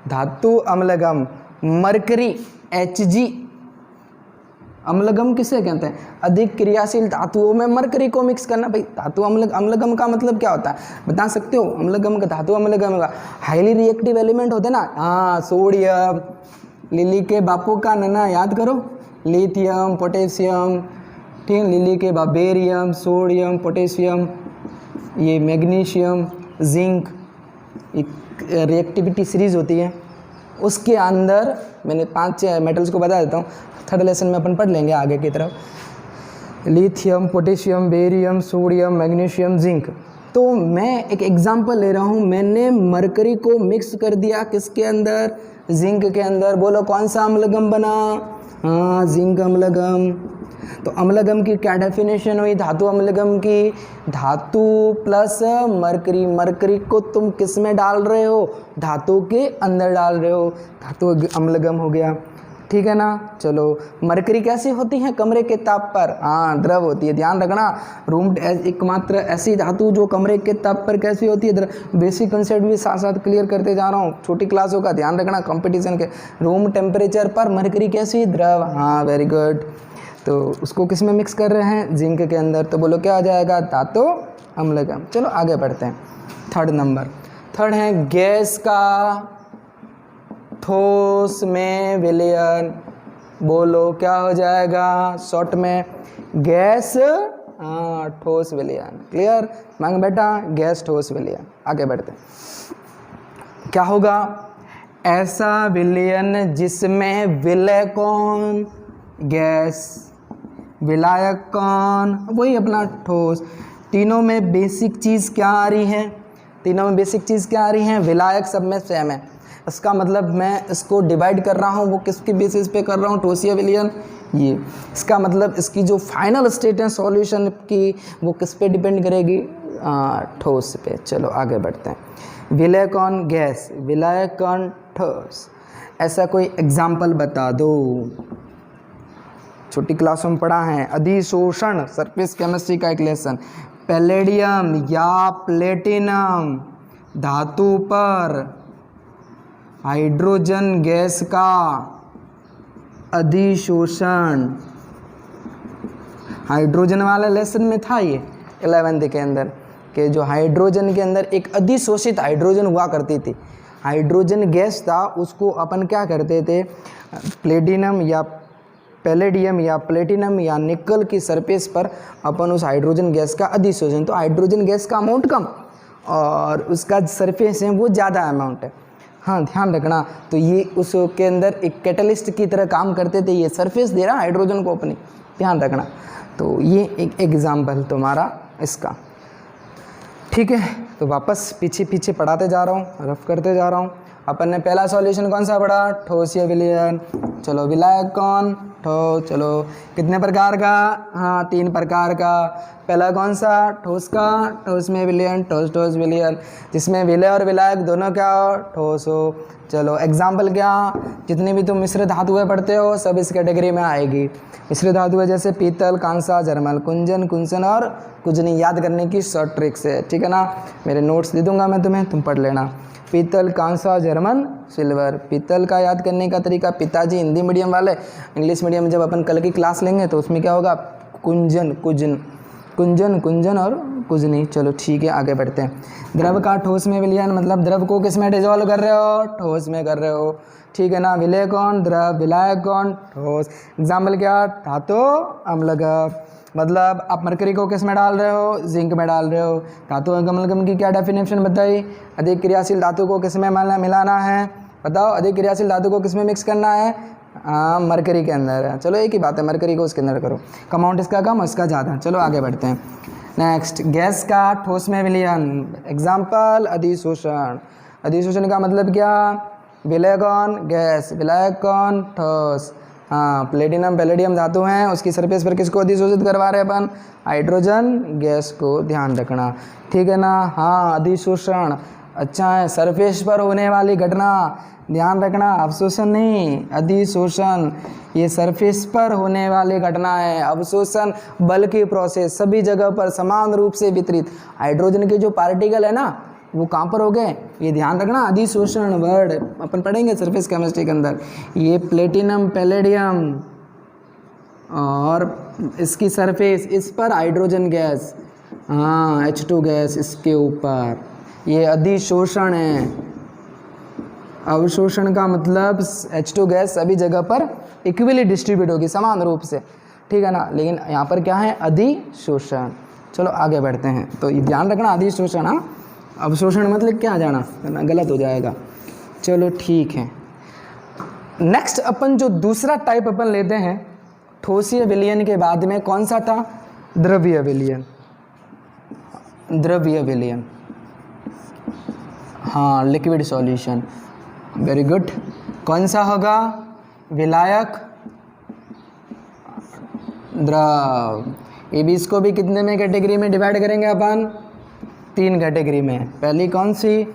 Speaker 1: धातु अम्लगम, मरकरी, Hg, अम्लगम किसे कहते हैं, अधिक क्रियाशील धातुओं में मरकरी को मिक्स करना। भाई धातु अम्लगम का मतलब क्या होता है बता सकते हो? अम्लगम का, धातु अम्लगम का हाईली रिएक्टिव एलिमेंट होते ना। हाँ, सोडियम, लिली के बापू का नना याद करो, लिथियम, पोटेशियम, ठीक, लिली के बेरियम, सोडियम, पोटेशियम, ये मैग्नीशियम, जिंक, रिएक्टिविटी सीरीज होती है। उसके अंदर मैंने 5-6 मेटल्स को बता देता हूँ, 3rd लेसन में अपन पढ़ लेंगे आगे की तरफ। Lithium, potassium, barium, sodium, magnesium, zinc. तो मैं एक एग्जांपल ले रहा हूँ, मैंने मरकरी को मिक्स कर दिया किसके अंदर, जिंक के अंदर। बोलो कौन सा अम्लगम बना? हाँ, जिंक अम्लगम। तो अम्लगम की क्या डेफिनेशन हुई धातु अम्लगम की? धातु प्लस मरकरी। मरकरी को तुम किस में डाल रहे हो? धातु के अंदर डाल रहे हो, धातु अम्लगम हो गया, ठीक है ना। चलो, मरकरी कैसी होती है कमरे के ताप पर? हाँ, द्रव होती है, ध्यान रखना। रूम एकमात्र ऐसी धातु जो कमरे के ताप पर कैसी होती है, द्रव। बेसिक कंसेप्ट भी साथ साथ क्लियर करते जा रहा हूँ, छोटी क्लासों का ध्यान रखना कंपटीशन के। रूम टेम्परेचर पर मरकरी कैसी? द्रव। हाँ, वेरी गुड। तो उसको किस में मिक्स कर रहे हैं? जिंक के अंदर। तो बोलो क्या आ जाएगा? धातु अम्लगम। चलो आगे बढ़ते हैं। 3rd नंबर, 3rd है गैस का ठोस में विलयन। बोलो क्या हो जाएगा शॉर्ट में? गैस ठोस विलयन। क्लियर मांग बेटा, गैस ठोस विलयन। आगे बढ़ते हैं। क्या होगा? ऐसा विलयन जिसमें विलय कौन? गैस, विलायक कौन? वही अपना ठोस। तीनों में बेसिक चीज़ क्या आ रही है? तीनों में बेसिक चीज़ क्या आ रही है? विलायक सब में सेम है। इसका मतलब मैं इसको डिवाइड कर रहा हूँ, वो किसके बेसिस पे कर रहा हूँ, ठोस या विलयन। ये इसका मतलब इसकी जो फाइनल स्टेट है सॉल्यूशन की वो किस पे डिपेंड करेगी, ठोस पे। चलो आगे बढ़ते हैं। विलय कौन गैस, विलय कौन ठोस, ऐसा कोई एग्जाम्पल बता दो। छोटी क्लासों में पढ़ा है अधिशोषण, सरफेस केमिस्ट्री का एक लेसन। पैलेडियम या प्लेटिनम धातु पर हाइड्रोजन गैस का अधिशोषण, हाइड्रोजन वाला लेसन में था ये 11th के अंदर कि जो हाइड्रोजन के अंदर एक अधिशोषित हाइड्रोजन हुआ करती थी, हाइड्रोजन गैस था, उसको अपन क्या करते थे, प्लेटिनम या पैलेडियम या प्लेटिनम या निकल की सरफेस पर अपन उस हाइड्रोजन गैस का अधिशोषण, तो हाइड्रोजन गैस का अमाउंट कम और उसका सरफेस है वो ज़्यादा अमाउंट है। हाँ ध्यान रखना, तो ये उसके अंदर एक कैटलिस्ट की तरह काम करते थे, ये सरफेस दे रहा हाइड्रोजन को अपनी, ध्यान रखना। तो ये एक एग्जाम्पल तुम्हारा इसका, ठीक है। तो वापस पीछे पीछे पढ़ाते जा रहा हूँ, रफ करते जा रहा हूँ। अपन ने पहला सॉल्यूशन कौन सा पढ़ा, ठोस या विलयन। चलो विलायक कौन, ठोस। चलो कितने प्रकार का, हाँ 3 प्रकार का। पहला कौन सा, ठोस का, ठोस में विलयन, ठोस ठोस विलयन, जिसमें विलय और विलायक दोनों क्या हो, ठोस हो। चलो एग्जाम्पल क्या, जितनी भी तुम मिश्र धातुएं पढ़ते हो सब इस कैटेगरी में आएगी। मिश्र धातुएं जैसे पीतल, कांसा, जर्मल, कुंजन, कुंसन और कुजनी, याद करने की शॉर्ट ट्रिक्स है, ठीक है ना। मेरे नोट्स दे दूंगा मैं तुम्हें, तुम पढ़ लेना। पीतल, कांसा, जर्मन, सिल्वर। पीतल का याद करने का तरीका, पिताजी हिंदी मीडियम वाले, इंग्लिश मीडियम में जब अपन कल की क्लास लेंगे तो उसमें क्या होगा, कुंजन, कुजन, कुंजन, कुंजन और कुजनी। चलो ठीक है आगे बढ़ते हैं। द्रव का ठोस में विलयन, मतलब द्रव को किस में डिजोल्व कर रहे हो, ठोस में कर रहे हो, ठीक है ना। विलय कौन, द्रव, विलायक कौन, ठोस। एग्जाम्पल क्या, धातु अम्लगम, मतलब आप मरकरी को किस में डाल रहे हो, जिंक में डाल रहे हो। धातु अम्लगम की क्या डेफिनेशन बताई, अधिक क्रियाशील धातु को किस में मिलाना है, बताओ। अधिक क्रियाशील धातु को किस में मिक्स करना है, मरकरी के अंदर है। चलो एक ही बात है, मरकरी को उसके अंदर करो, अमाउंट इसका कम उसका ज़्यादा। चलो आगे बढ़ते हैं। नेक्स्ट, गैस का ठोस में विलयन। एग्जाम्पल, अधिशोषण। अधिशोषण का मतलब क्या, विलय कौन, गैस, विलायक कौन, ठोस। हाँ प्लेटिनम पैलेडियम धातु हैं, उसकी सरफेस पर किसको अधिशोषित करवा रहे हैं अपन, हाइड्रोजन गैस को, ध्यान रखना, ठीक है ना। हाँ अधिशोषण अच्छा है, सरफेस पर होने वाली घटना, ध्यान रखना, अवशोषण नहीं, अधिशोषण ये सरफेस पर होने वाली घटना है। अवशोषण बल की प्रोसेस, सभी जगह पर समान रूप से वितरित। हाइड्रोजन के जो पार्टिकल है ना वो कहाँ पर हो गए, ये ध्यान रखना। अधिशोषण वर्ड अपन पढ़ेंगे सरफेस केमिस्ट्री के अंदर। ये प्लेटिनम पैलेडियम और इसकी सरफेस, इस पर हाइड्रोजन गैस, हाँ H2 गैस इसके ऊपर, ये अधिशोषण है। अवशोषण का मतलब H2 गैस सभी जगह पर इक्वली डिस्ट्रीब्यूट होगी, समान रूप से, ठीक है ना। लेकिन यहाँ पर क्या है, अधिशोषण। चलो आगे बढ़ते हैं। तो ये ध्यान रखना, अधिशोषण, हाँ अवशोषण मतलब क्या जाना, वरना गलत हो जाएगा। चलो ठीक है। नेक्स्ट अपन जो दूसरा टाइप अपन लेते हैं, ठोसीय विलयन के बाद में कौन सा था, द्रवीय विलयन। द्रवीय विलयन, हाँ लिक्विड सॉल्यूशन, वेरी गुड। कौन सा होगा, विलायक, द्रव। ये भी, इसको भी कितने में कैटेगरी में डिवाइड करेंगे अपन, 3 कैटेगरी में। पहली कौन सी,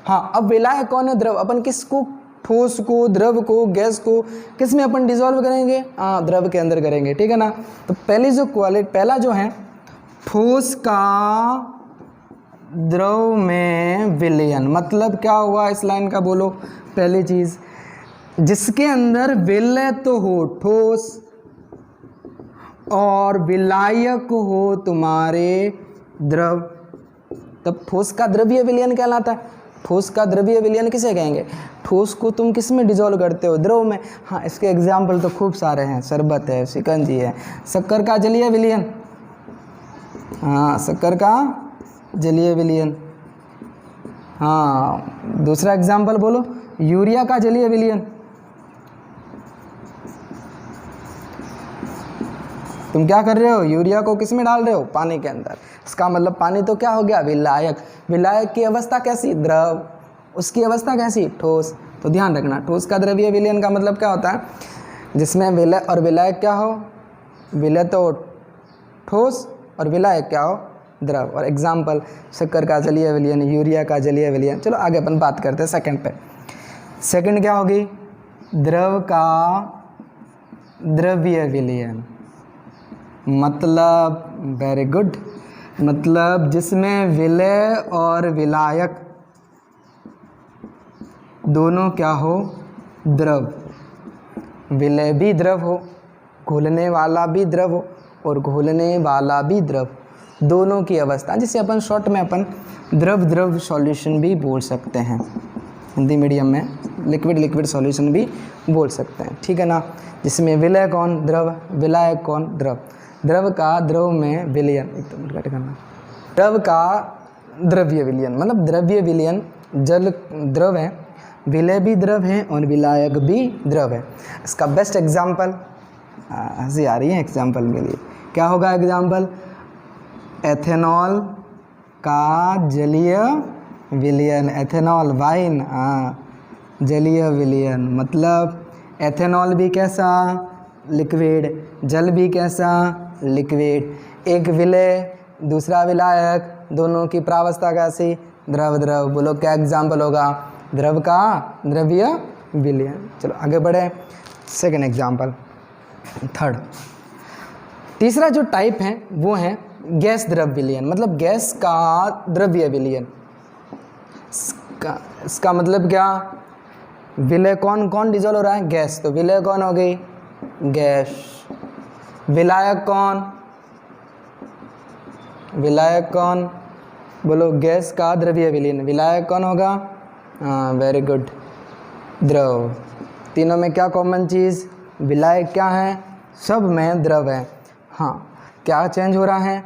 Speaker 1: हाँ अब विलायक कौन है, द्रव। अपन किसको, ठोस को, द्रव को, गैस को किस में अपन डिसॉल्व करेंगे, हाँ द्रव के अंदर करेंगे, ठीक है ना। तो पहली जो पहला जो है ठोस का द्रव में विलयन, मतलब क्या हुआ इस लाइन का, बोलो। पहली चीज, जिसके अंदर विलय तो हो ठोस और विलायक हो तुम्हारे द्रव, तब ठोस का द्रवीय विलयन कहलाता है। ठोस का द्रवीय विलयन किसे कहेंगे, ठोस को तुम किस में डिसॉल्व करते हो, द्रव में। हाँ इसके एग्जाम्पल तो खूब सारे हैं, शरबत है, शिकंजी है। शक्कर का जलीय विलयन, हाँ शक्कर का जलीय विलयन। हाँ दूसरा एग्जाम्पल बोलो, यूरिया का जलीय विलयन। तुम क्या कर रहे हो, यूरिया को किस में डाल रहे हो, पानी के अंदर। इसका मतलब पानी तो क्या हो गया, विलायक। विलायक की अवस्था कैसी, द्रव, उसकी अवस्था कैसी, ठोस। तो ध्यान रखना ठोस का द्रव्य विलयन का मतलब क्या होता है, जिसमें विलय और विलायक क्या हो, विलय तो ठोस और विलायक क्या हो, द्रव। और एग्जाम्पल शक्कर का जलीय विलयन, यूरिया का जलीय विलयन। चलो आगे अपन बात करते हैं सेकंड पे। सेकंड क्या होगी, द्रव का द्रव्य विलयन, मतलब वेरी गुड, मतलब जिसमें विलय और विलायक दोनों क्या हो, द्रव, विलय भी द्रव हो, घुलने वाला भी द्रव हो और घुलने वाला भी द्रव, दोनों की अवस्था, जिसे अपन शॉर्ट में अपन द्रव द्रव सॉल्यूशन भी बोल सकते हैं, हिंदी मीडियम में लिक्विड लिक्विड सॉल्यूशन भी बोल सकते हैं, ठीक है ना। जिसमें विलय कौन, द्रव, विलायक कौन, द्रव। द्रव का द्रव में विलयन, एकदम कट करना, द्रव का द्रव्य विलयन, मतलब द्रव्य विलयन, जल द्रव है, विलय भी द्रव है और विलायक भी द्रव है। इसका बेस्ट एग्जाम्पल, हंसी आ रही है एग्जाम्पल के लिए, क्या होगा एग्जाम्पल, एथेनॉल का जलीय विलयन, एथेनॉल वाइन, जलीय विलयन, मतलब एथेनॉल भी कैसा, लिक्विड, जल भी कैसा, लिक्विड, एक विलय दूसरा विलायक, दोनों की प्रावस्था कैसी, द्रव द्रव। बोलो क्या एग्जाम्पल होगा, द्रव का द्रव्य विलयन। चलो आगे बढ़े, सेकेंड एग्जाम्पल, थर्ड। तीसरा जो टाइप है वो है गैस द्रव विलयन, मतलब गैस का द्रव्य विलयन। इसका मतलब क्या, विलय कौन कौन डिजोल्व हो रहा है, गैस, तो विलय कौन हो गई, गैस। विलायक कौन, विलायक कौन, बोलो गैस का द्रव्य विलयन, विलायक कौन होगा, वेरी गुड, द्रव। तीनों में क्या कॉमन चीज़, विलायक क्या है, सब में द्रव है। हाँ, क्या चेंज हो रहा है,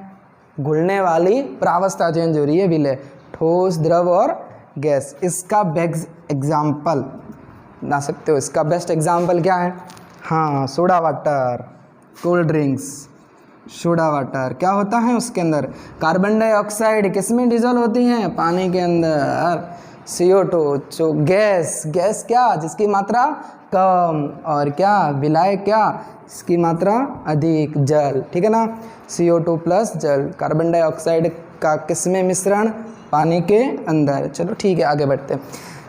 Speaker 1: घुलने वाली प्रावस्था चेंज हो रही है, विलय, ठोस, द्रव और गैस। इसका बेस्ट एग्जाम्पल बना सकते हो, इसका बेस्ट एग्जाम्पल क्या है, हाँ, soda water, cold drinks, soda water क्या होता है, उसके अंदर कार्बन डाइऑक्साइड किस में डिजोल्व होती है, पानी के अंदर, CO2, जो गैस, गैस क्या, जिसकी मात्रा कम, और क्या, विलायक क्या, इसकी मात्रा अधिक, जल, ठीक है ना। CO2 प्लस जल, कार्बन डाइऑक्साइड का किस में मिश्रण, पानी के अंदर। चलो ठीक है आगे बढ़ते हैं,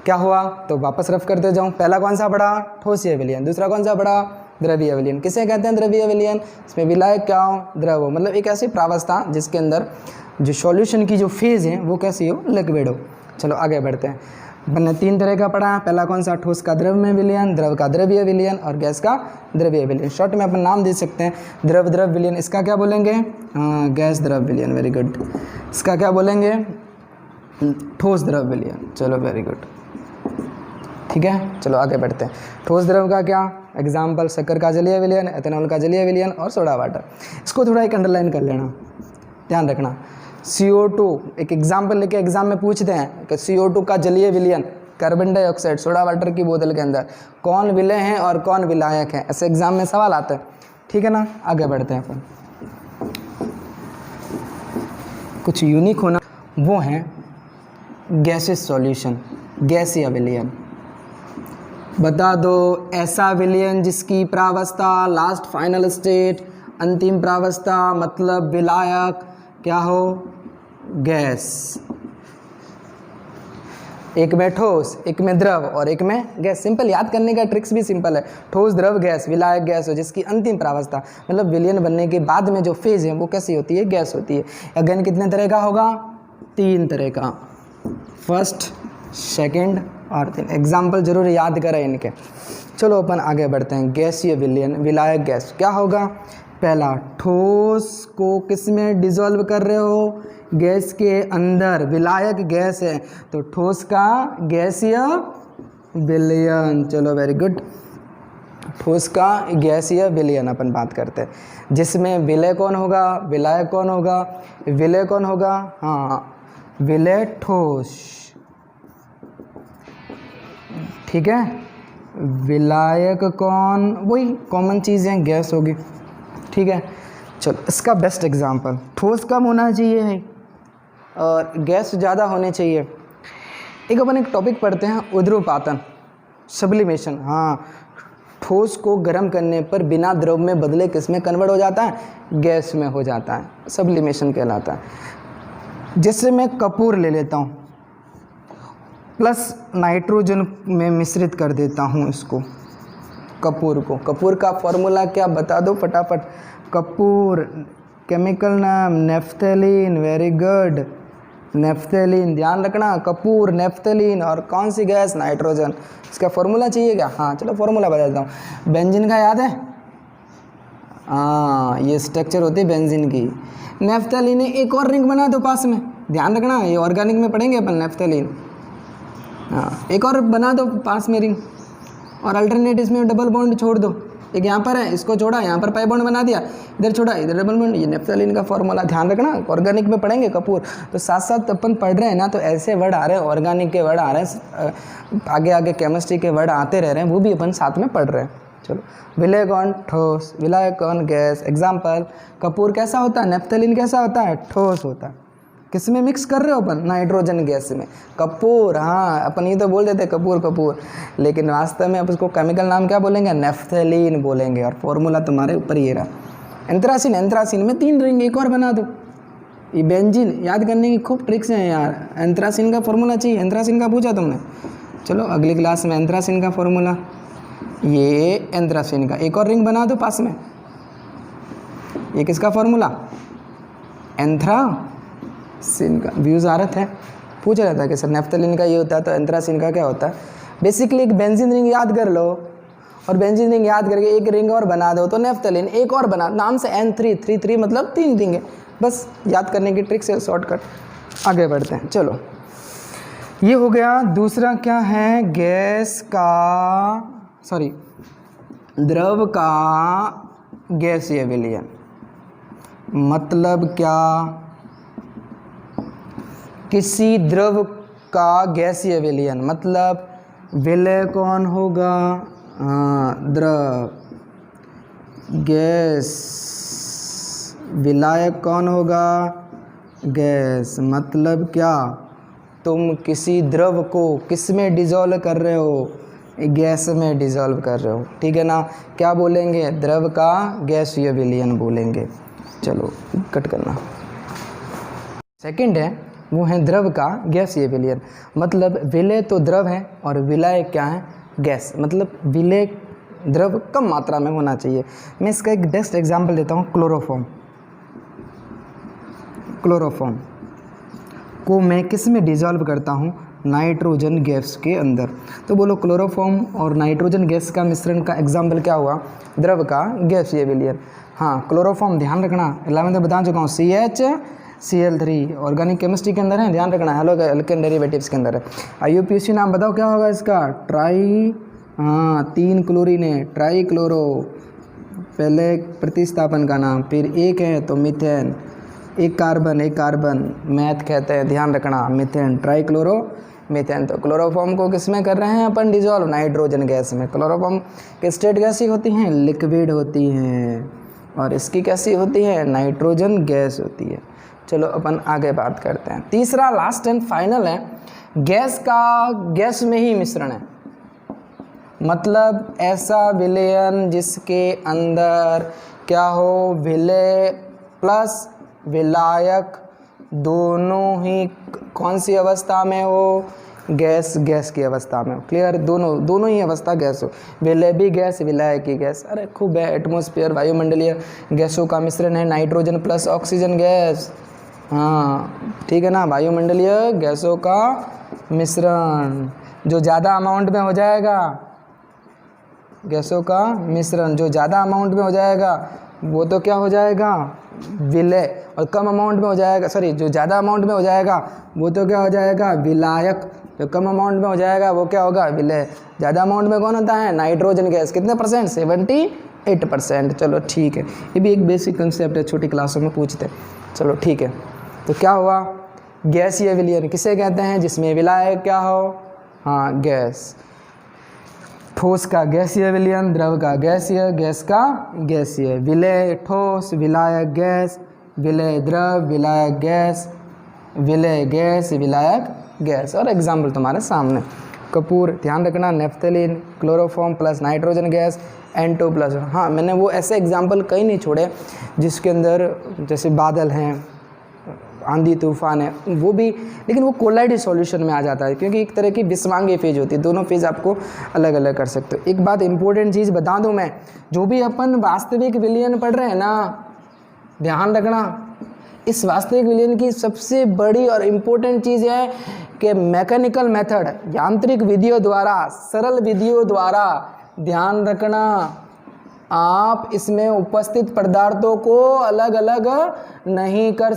Speaker 1: क्या हुआ, तो वापस रफ करते जाऊँ। पहला कौन सा पढ़ा, ठोसीय विलयन, दूसरा कौन सा पढ़ा, द्रवीय विलयन। किसे कहते हैं द्रवीय विलयन, इसमें विलायक क्या हो, द्रव हो, मतलब एक ऐसी प्रावस्था जिसके अंदर जो सॉल्यूशन की जो फेज़ है वो कैसी हो, लिक्विड हो। चलो आगे बढ़ते हैं, मैंने तीन तरह का पढ़ा, पहला कौन सा, ठोस का द्रव में विलयन, द्रव का द्रवीय विलयन और गैस का द्रवीय विलयन। शॉर्ट में अपन नाम दे सकते हैं, द्रव द्रव विलयन, इसका क्या बोलेंगे, गैस द्रव विलयन, वेरी गुड। इसका क्या बोलेंगे, ठोस द्रव विलयन, चलो वेरी गुड, ठीक है। चलो आगे बढ़ते हैं, ठोस द्रव का क्या एग्जाम्पल, शक्कर का जलीय विलयन, एथेनॉल का जलीय विलयन और सोडा वाटर। इसको थोड़ा एक अंडरलाइन कर लेना, ध्यान रखना। CO2 एक एग्जाम्पल लेके एग्जाम में पूछते हैं कि CO2 का जलीय विलयन, कार्बन डाइऑक्साइड, सोडा वाटर की बोतल के अंदर कौन विलय हैं और कौन विलायक हैं, ऐसे एग्जाम में सवाल आता है, ठीक है ना। आगे बढ़ते हैं अपन, कुछ यूनिक होना वो है गैसेस सॉल्यूशन, गैसीय विलयन। बता दो ऐसा विलयन जिसकी प्रावस्था, लास्ट फाइनल स्टेट, अंतिम प्रावस्था, मतलब विलायक क्या हो, गैस। एक में ठोस, एक में द्रव और एक में गैस। सिंपल, याद करने का ट्रिक्स भी सिंपल है, ठोस द्रव गैस, विलायक गैस हो, जिसकी अंतिम प्रावस्था मतलब विलयन बनने के बाद में जो फेज है वो कैसी होती है, गैस होती है। अगेन कितने तरह का होगा, तीन तरह का, फर्स्ट, सेकंड और तीन। एग्जाम्पल जरूर याद करें इनके। चलो अपन आगे बढ़ते हैं, गैसीय विलयन, विलायक गैस क्या होगा, पहला ठोस को किस में डिजोल्व कर रहे हो, गैस के अंदर, विलायक गैस है तो ठोस का गैसीय विलयन, चलो वेरी गुड, ठोस का गैसीय विलयन अपन बात करते हैं, जिसमें विलय कौन होगा, विलायक कौन होगा, विलय कौन होगा, हाँ विलय ठोस, ठीक है, विलायक कौन, वही कॉमन चीज़ है, गैस होगी, ठीक है। चलो इसका बेस्ट एग्जांपल, ठोस कम होना चाहिए है और गैस ज़्यादा होने चाहिए। एक अपन एक टॉपिक पढ़ते हैं, उध्रुपातन, सब्लिमेशन, हाँ, ठोस को गर्म करने पर बिना द्रव में बदले किस में कन्वर्ट हो जाता है, गैस में हो जाता है, सब्लिमेशन कहलाता है। जैसे मैं कपूर ले लेता हूँ प्लस नाइट्रोजन में मिश्रित कर देता हूँ इसको, कपूर को। कपूर का फॉर्मूला क्या बता दो फटाफट। कपूर, केमिकल नाम नेफ्थेलिन, वेरी गुड, नेफ्थेलिन, ध्यान रखना, कपूर, नेफ्थेलिन, और कौन सी गैस, नाइट्रोजन। इसका फॉर्मूला चाहिए क्या, हाँ चलो फॉर्मूला बता देता हूँ। बेंजीन का याद है, हाँ ये स्ट्रक्चर होती है बेंजीन की। नेफ्थेलिन, एक और रिंग बना दो पास में, ध्यान रखना ये ऑर्गेनिक में पढ़ेंगे अपन नेफ्थेलिन, हाँ एक और बना दो पास में रिंग, और अल्टरनेट इसमें डबल बॉन्ड छोड़ दो, एक यहाँ पर है इसको छोड़ा, यहाँ पर पाई बॉन्ड बना दिया, इधर छोड़ा इधर डबल बॉन्ड, ये नेफ्थेलिन का फॉर्मूला। ध्यान रखना ऑर्गेनिक में पढ़ेंगे कपूर, तो साथ साथ अपन पढ़ रहे हैं ना, तो ऐसे वर्ड आ रहे हैं, ऑर्गेनिक के वर्ड आ रहे हैं, आगे आगे केमिस्ट्री के वर्ड आते रह रहे हैं, वो भी अपन साथ में पढ़ रहे हैं। चलो, विलय कौन, ठोस, विलय कौन, गैस। एग्जाम्पल, कपूर कैसा होता है, नेफ्थेलिन कैसा होता है, ठोस होता है। किस में मिक्स कर रहे हो अपन, नाइट्रोजन गैस में। कपूर, हाँ अपन ये तो बोल देते कपूर कपूर, लेकिन वास्तव में अब उसको केमिकल नाम क्या बोलेंगे, नेफ्थेलिन बोलेंगे, और फॉर्मूला तुम्हारे ऊपर ये रहा। एंथ्रासिन, एंथ्रासिन में 3 रिंग एक और बना दो। ये बेंजीन याद करने की खूब ट्रिक्स हैं यार। एंथ्रासिन का फॉर्मूला चाहिए, एंथ्रासिन का पूछा तुमने, चलो अगली क्लास में एंथ्रासिन का फॉर्मूला। ये एंथ्रासिन का एक और रिंग बना दो पास में, ये किसका फॉर्मूला, एंथ्रासिन का। व्यूज़ आ रहे थे, पूछ रहा था कि सर नेफ्थेलिन का ये होता है तो एंथ्रासिन का क्या होता है। बेसिकली एक बेंजीन रिंग याद कर लो, और बेंजीन रिंग याद करके एक रिंग और बना दो तो नेफ्थेलिन, एक और बना नाम से N3 मतलब 3 रिंग है। बस याद करने की ट्रिक से शॉर्टकट, आगे बढ़ते हैं। चलो ये हो गया। दूसरा क्या है, गैस का, सॉरी द्रव का गैसीय विलयन। मतलब क्या, किसी द्रव का गैसीय विलयन, मतलब विलय कौन होगा, द्रव, गैस, विलायक कौन होगा, गैस। मतलब क्या, तुम किसी द्रव को किस में डिज़ोल्व कर रहे हो, गैस में डिज़ोल्व कर रहे हो, ठीक है ना। क्या बोलेंगे, द्रव का गैसीय विलयन बोलेंगे। चलो कट करना। सेकंड है, वो है द्रव का गैसीय विलयन। मतलब विलय तो द्रव है और विलायक क्या है, गैस। मतलब विलय द्रव कम मात्रा में होना चाहिए। मैं इसका एक बेस्ट एग्जांपल देता हूँ, क्लोरोफॉर्म। क्लोरोफॉर्म को मैं किस में डिज़ोल्व करता हूँ, नाइट्रोजन गैस के अंदर। तो बोलो क्लोरोफॉर्म और नाइट्रोजन गैस का मिश्रण का एग्जाम्पल क्या हुआ, द्रव का गैसीय विलयन। हाँ क्लोरोफॉर्म ध्यान रखना, 11th में बता चुका हूँ, CH Cl3 ऑर्गेनिक केमिस्ट्री के अंदर है, ध्यान रखना, हेलो एल्केन डेरिवेटिव्स के अंदर है। IUPAC नाम बताओ क्या होगा इसका, ट्राई, हाँ 3 क्लोरीन है, ट्राई क्लोरो, पहले प्रतिस्थापन का नाम, फिर एक है तो मीथेन, एक कार्बन मैथ कहते हैं, ध्यान रखना, मीथेन, ट्राई क्लोरो मीथेन। तो क्लोरोफॉर्म को किस में कर रहे हैं अपन, डिजोल्व, नाइट्रोजन गैस में। क्लोरोफॉर्म की स्टेट कैसी होती हैं, लिक्विड होती हैं, और इसकी कैसी होती है, नाइट्रोजन गैस होती है। चलो अपन आगे बात करते हैं। तीसरा लास्ट एंड फाइनल है, गैस का गैस में ही मिश्रण है। मतलब ऐसा विलयन जिसके अंदर क्या हो, विलय प्लस विलायक दोनों ही कौन सी अवस्था में हो, गैस की अवस्था में हो। क्लियर, दोनों ही अवस्था गैस हो, विलय भी गैस, विलायक की गैस। अरे खूब है, एटमॉस्फेयर वायुमंडलीय गैसों का मिश्रण है, नाइट्रोजन प्लस ऑक्सीजन गैस, हाँ ठीक है ना, वायुमंडलीय गैसों का मिश्रण जो ज़्यादा अमाउंट में हो जाएगा, गैसों का मिश्रण जो ज़्यादा अमाउंट में हो जाएगा वो तो क्या हो जाएगा, विलय, और कम अमाउंट में हो जाएगा, सॉरी जो ज़्यादा अमाउंट में हो जाएगा वो तो क्या हो जाएगा, विलायक। जो कम अमाउंट में हो जाएगा वो क्या होगा, विलय। ज़्यादा अमाउंट में कौन होता है, नाइट्रोजन गैस। कितने परसेंट, 78%। चलो ठीक है, ये भी एक बेसिक कंसेप्ट है, छोटी क्लासों में पूछते हैं। चलो ठीक है, तो क्या हुआ, गैसीय विलयन किसे कहते हैं, जिसमें विलायक क्या हो, हाँ गैस। ठोस का गैसीय विलयन, द्रव का गैसीय, गैस का गैसीय। विलय ठोस, विलायक गैस, विलय द्रव, विलायक गैस, विलय गैस, विलायक गैस। और एग्जाम्पल तुम्हारे सामने। कपूर, ध्यान रखना naphthalene, chloroform plus nitrogen gas, N2 plus. हाँ, मैंने वो ऐसे एग्जाम्पल कहीं नहीं छोड़े जिसके अंदर जैसे बादल हैं, आंधी तूफान है, वो भी, लेकिन वो कोलाइड सॉल्यूशन में आ जाता है क्योंकि एक तरह की विषमांगी फेज होती है, दोनों फेज आपको अलग अलग कर सकते हो। एक बात इंपॉर्टेंट चीज़ बता दूं मैं, जो भी अपन वास्तविक विलयन पढ़ रहे हैं ना, ध्यान रखना, इस वास्तविक विलयन की सबसे बड़ी और इम्पोर्टेंट चीज़ है कि मैकेनिकल मेथड, यांत्रिक विधियों द्वारा, सरल विधियों द्वारा, ध्यान रखना, आप इसमें उपस्थित पदार्थों को अलग अलग नहीं कर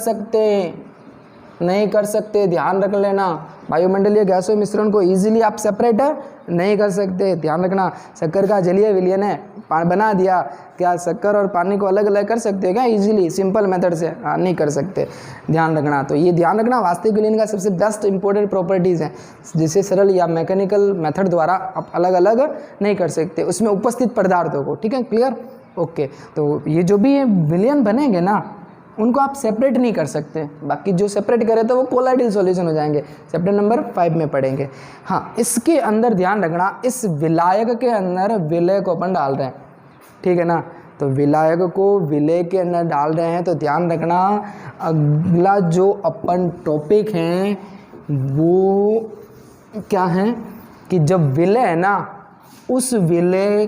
Speaker 1: सकते, ध्यान रख लेना। वायुमंडलीय गैसों मिश्रण को इजीली आप सेपरेट नहीं कर सकते, ध्यान रखना। शक्कर का जलीय विलयन है, बना दिया, क्या शक्कर और पानी को अलग अलग कर सकते हो क्या इजीली, सिंपल मेथड से? नहीं कर सकते, ध्यान रखना। तो ये ध्यान रखना, वास्तविक विलयन का सबसे बेस्ट इंपॉर्टेंट प्रॉपर्टीज़ हैं जिसे सरल या मैकेनिकल मेथड द्वारा आप अलग अलग नहीं कर सकते, उसमें उपस्थित पदार्थों को। ठीक है, क्लियर? ओके, तो ये जो भी ये विलयन बनेंगे ना, उनको आप सेपरेट नहीं कर सकते, बाकी जो सेपरेट करें तो वो कोलाइडल सॉल्यूशन हो जाएंगे, चैप्टर नंबर 5 में पढ़ेंगे। हाँ, इसके अंदर ध्यान रखना, इस विलायक के अंदर विलय को अपन डाल रहे हैं, ठीक है ना, तो विलायक को विलय के अंदर डाल रहे हैं, तो ध्यान रखना अगला जो अपन टॉपिक हैं वो क्या है कि जब विलय है ना, उस विलय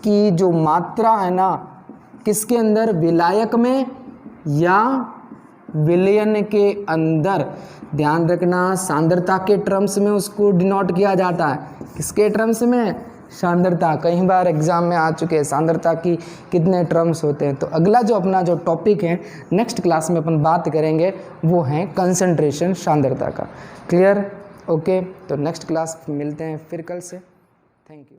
Speaker 1: की जो मात्रा है ना, किसके अंदर, विलायक में या विलयन के अंदर, ध्यान रखना, सांद्रता के टर्म्स में उसको डिनोट किया जाता है। किसके टर्म्स में? सांद्रता। कई बार एग्जाम में आ चुके हैं सांद्रता की कितने टर्म्स होते हैं। तो अगला जो अपना जो टॉपिक है नेक्स्ट क्लास में अपन बात करेंगे वो है कंसंट्रेशन, सांद्रता का। क्लियर? ओके, तो नेक्स्ट क्लास मिलते हैं फिर कल से। Thank you.